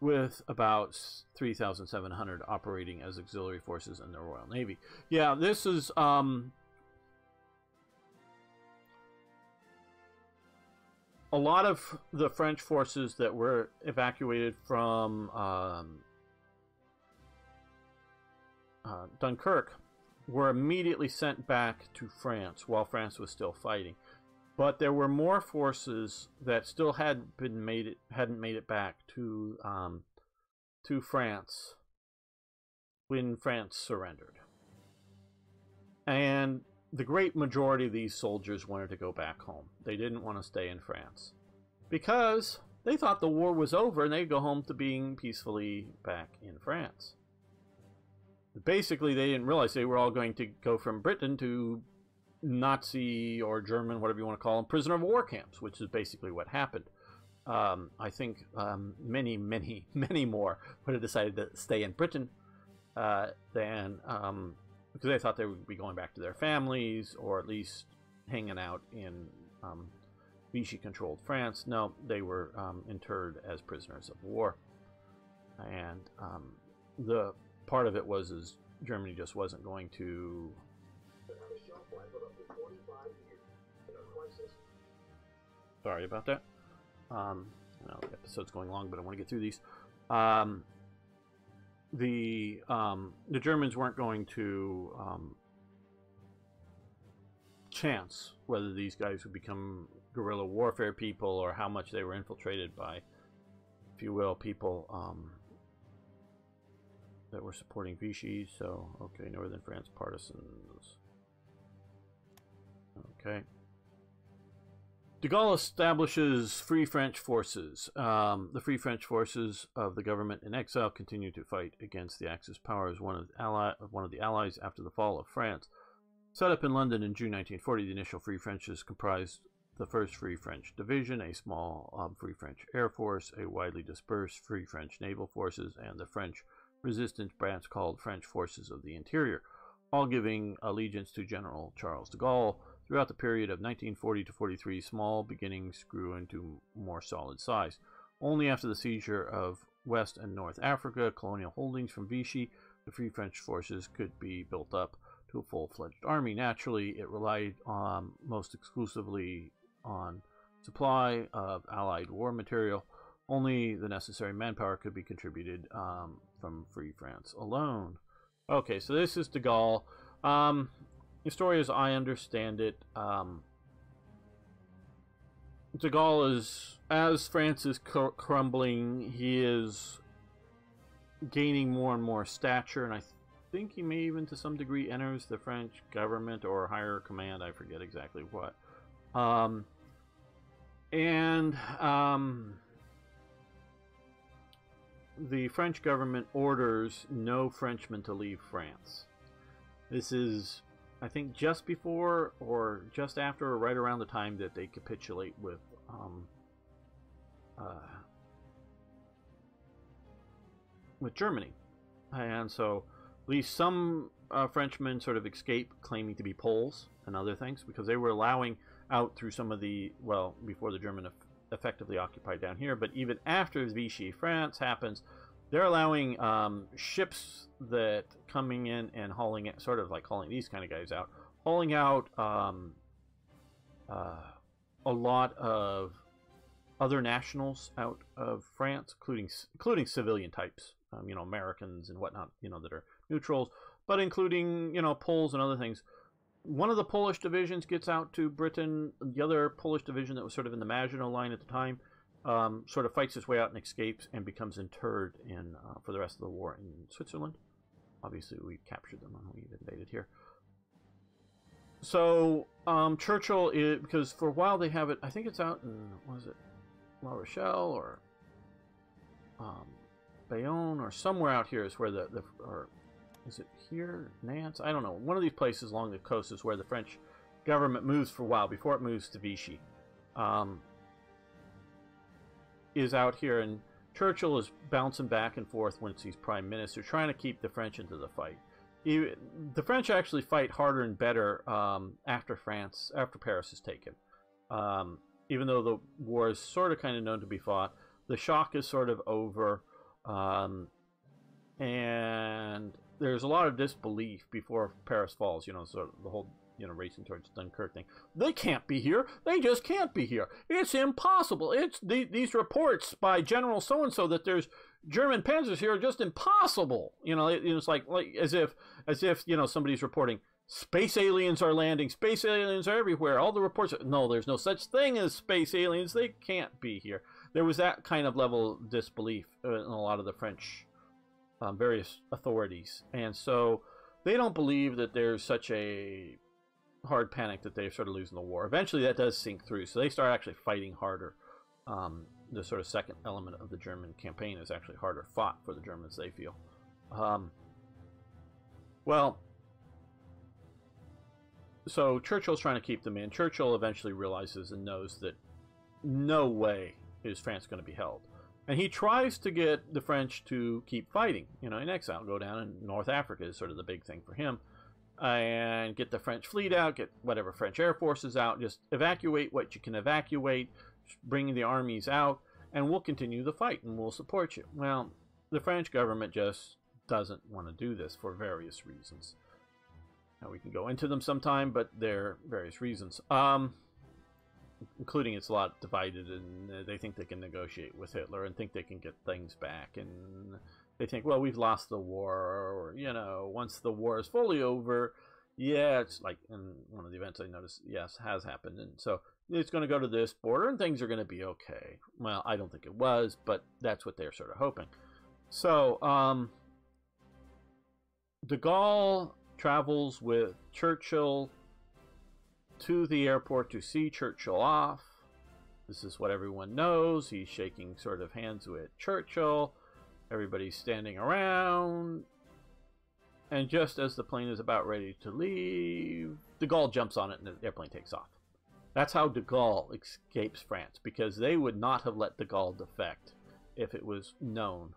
with about 3,700 operating as auxiliary forces in the Royal Navy. Yeah, this is a lot of the French forces that were evacuated from Dunkirk were immediately sent back to France while France was still fighting. But there were more forces that still hadn't made it back to France when France surrendered. And the great majority of these soldiers wanted to go back home. They didn't want to stay in France because they thought the war was over and they'd go home to being peacefully back in France. Basically, they didn't realize they were all going to go from Britain to Nazi or German, whatever you want to call them, prisoner of war camps, which is basically what happened. I think many more would have decided to stay in Britain than because they thought they would be going back to their families or at least hanging out in Vichy-controlled France. No, they were interred as prisoners of war, and the part of it was is Germany just wasn't going to. Sorry about that. Well, the episode's going long, but I want to get through these. The Germans weren't going to chance whether these guys would become guerrilla warfare people or how much they were infiltrated by, if you will, people that were supporting Vichy. So, okay, Northern France partisans. Okay. De Gaulle establishes Free French Forces. The Free French Forces of the government in exile continue to fight against the Axis powers, one of the allies after the fall of France. Set up in London in June 1940, the initial Free Frenches comprised the 1st Free French Division, a small Free French Air Force, a widely dispersed Free French Naval Forces, and the French resistance branch called French Forces of the Interior, all giving allegiance to General Charles de Gaulle. Throughout the period of 1940 to 43, small beginnings grew into more solid size. Only after the seizure of West and North Africa, colonial holdings from Vichy, the Free French Forces could be built up to a full-fledged army. Naturally, it relied most exclusively on supply of Allied war material. Only the necessary manpower could be contributed from Free France alone. Okay, so this is de Gaulle. The story, as I understand it, de Gaulle is, as France is crumbling, he is gaining more and more stature, and think he may even to some degree enters the French government or higher command. I forget exactly what. The French government orders no Frenchmen to leave France. This is, I think, just before or just after or right around the time that they capitulate with Germany. And so at least some Frenchmen sort of escape, claiming to be Poles and other things, because they were allowing out through some of the, well, before the German effectively occupied down here, but even after Vichy France happens, they're allowing ships that coming in and hauling it, sort of like hauling these kind of guys out, hauling out a lot of other nationals out of France, including civilian types, you know, Americans and whatnot, you know, that are neutrals, but including, you know, Poles and other things. One of the Polish divisions gets out to Britain. The other Polish division that was sort of in the Maginot Line at the time sort of fights its way out and escapes and becomes interred in for the rest of the war in Switzerland. Obviously, we captured them when we invaded here. So Churchill is, because for a while they have it, I think it's out in, what is it, La Rochelle or Bayonne or somewhere out here is where or is it here, Nantes? I don't know. One of these places along the coast is where the French government moves for a while before it moves to Vichy. Is out here, and Churchill is bouncing back and forth once he's prime minister, trying to keep the French into the fight. The French actually fight harder and better after Paris is taken. Even though the war is sort of kind of known to be fought, the shock is sort of over, and there's a lot of disbelief before Paris falls. You know, so the whole, you know, racing towards Dunkirk thing. They can't be here. They just can't be here. It's impossible. It's these reports by General so and so that there's German panzers here are just impossible. You know, it's like as if you know, somebody's reporting space aliens are landing. Space aliens are everywhere. All the reports are, no, there's no such thing as space aliens. They can't be here. There was that kind of level of disbelief in a lot of the French various authorities, and so they don't believe that there's such a hard panic that they're sort of losing the war. Eventually that does sink through, so they start actually fighting harder. The sort of second element of the German campaign is actually harder fought for the Germans, they feel. Well, so Churchill's trying to keep them in. Churchill eventually realizes and knows that no way is France going to be held. And he tries to get the French to keep fighting, you know, in exile, go down in North Africa is sort of the big thing for him. And get the French fleet out, get whatever French air forces out, just evacuate what you can evacuate, bring the armies out, and we'll continue the fight and we'll support you. Well, the French government just doesn't want to do this for various reasons. Now, we can go into them sometime, but they're various reasons. Including it's a lot divided, and they think they can negotiate with Hitler and think they can get things back, and they think, well, we've lost the war, or, you know, once the war is fully over, yeah, it's like in one of the events I noticed, yes, has happened, and so it's going to go to this border and things are going to be okay. Well, I don't think it was, but that's what they're sort of hoping. So de Gaulle travels with Churchill to the airport to see Churchill off. This is what everyone knows. He's shaking sort of hands with Churchill. Everybody's standing around. And just as the plane is about ready to leave, de Gaulle jumps on it and the airplane takes off. That's how de Gaulle escapes France, because they would not have let de Gaulle defect if it was known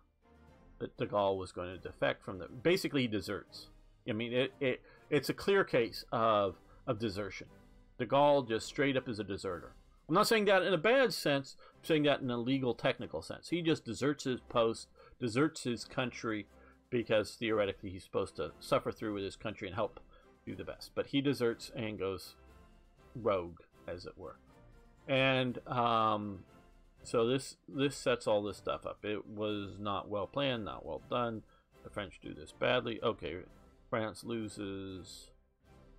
that de Gaulle was going to defect from the... Basically, he deserts. I mean, it's a clear case of desertion. De Gaulle just straight up is a deserter. I'm not saying that in a bad sense. I'm saying that in a legal, technical sense. He just deserts his post, deserts his country, because theoretically he's supposed to suffer through with his country and help do the best. But he deserts and goes rogue, as it were. And so this sets all this stuff up. It was not well planned, not well done. The French do this badly. Okay, France loses.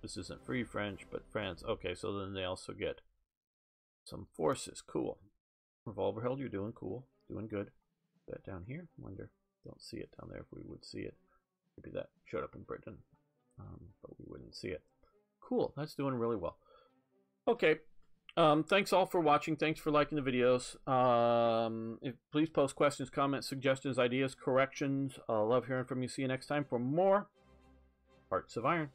This isn't Free French, but France. Okay, so then they also get some forces. Cool. Revolverheld, you're doing cool. Doing good. That down here? Wonder. Don't see it down there if we would see it. Maybe that showed up in Britain, but we wouldn't see it. Cool, that's doing really well. Okay, thanks all for watching. Thanks for liking the videos. Please post questions, comments, suggestions, ideas, corrections. I love hearing from you. See you next time for more Hearts of Iron.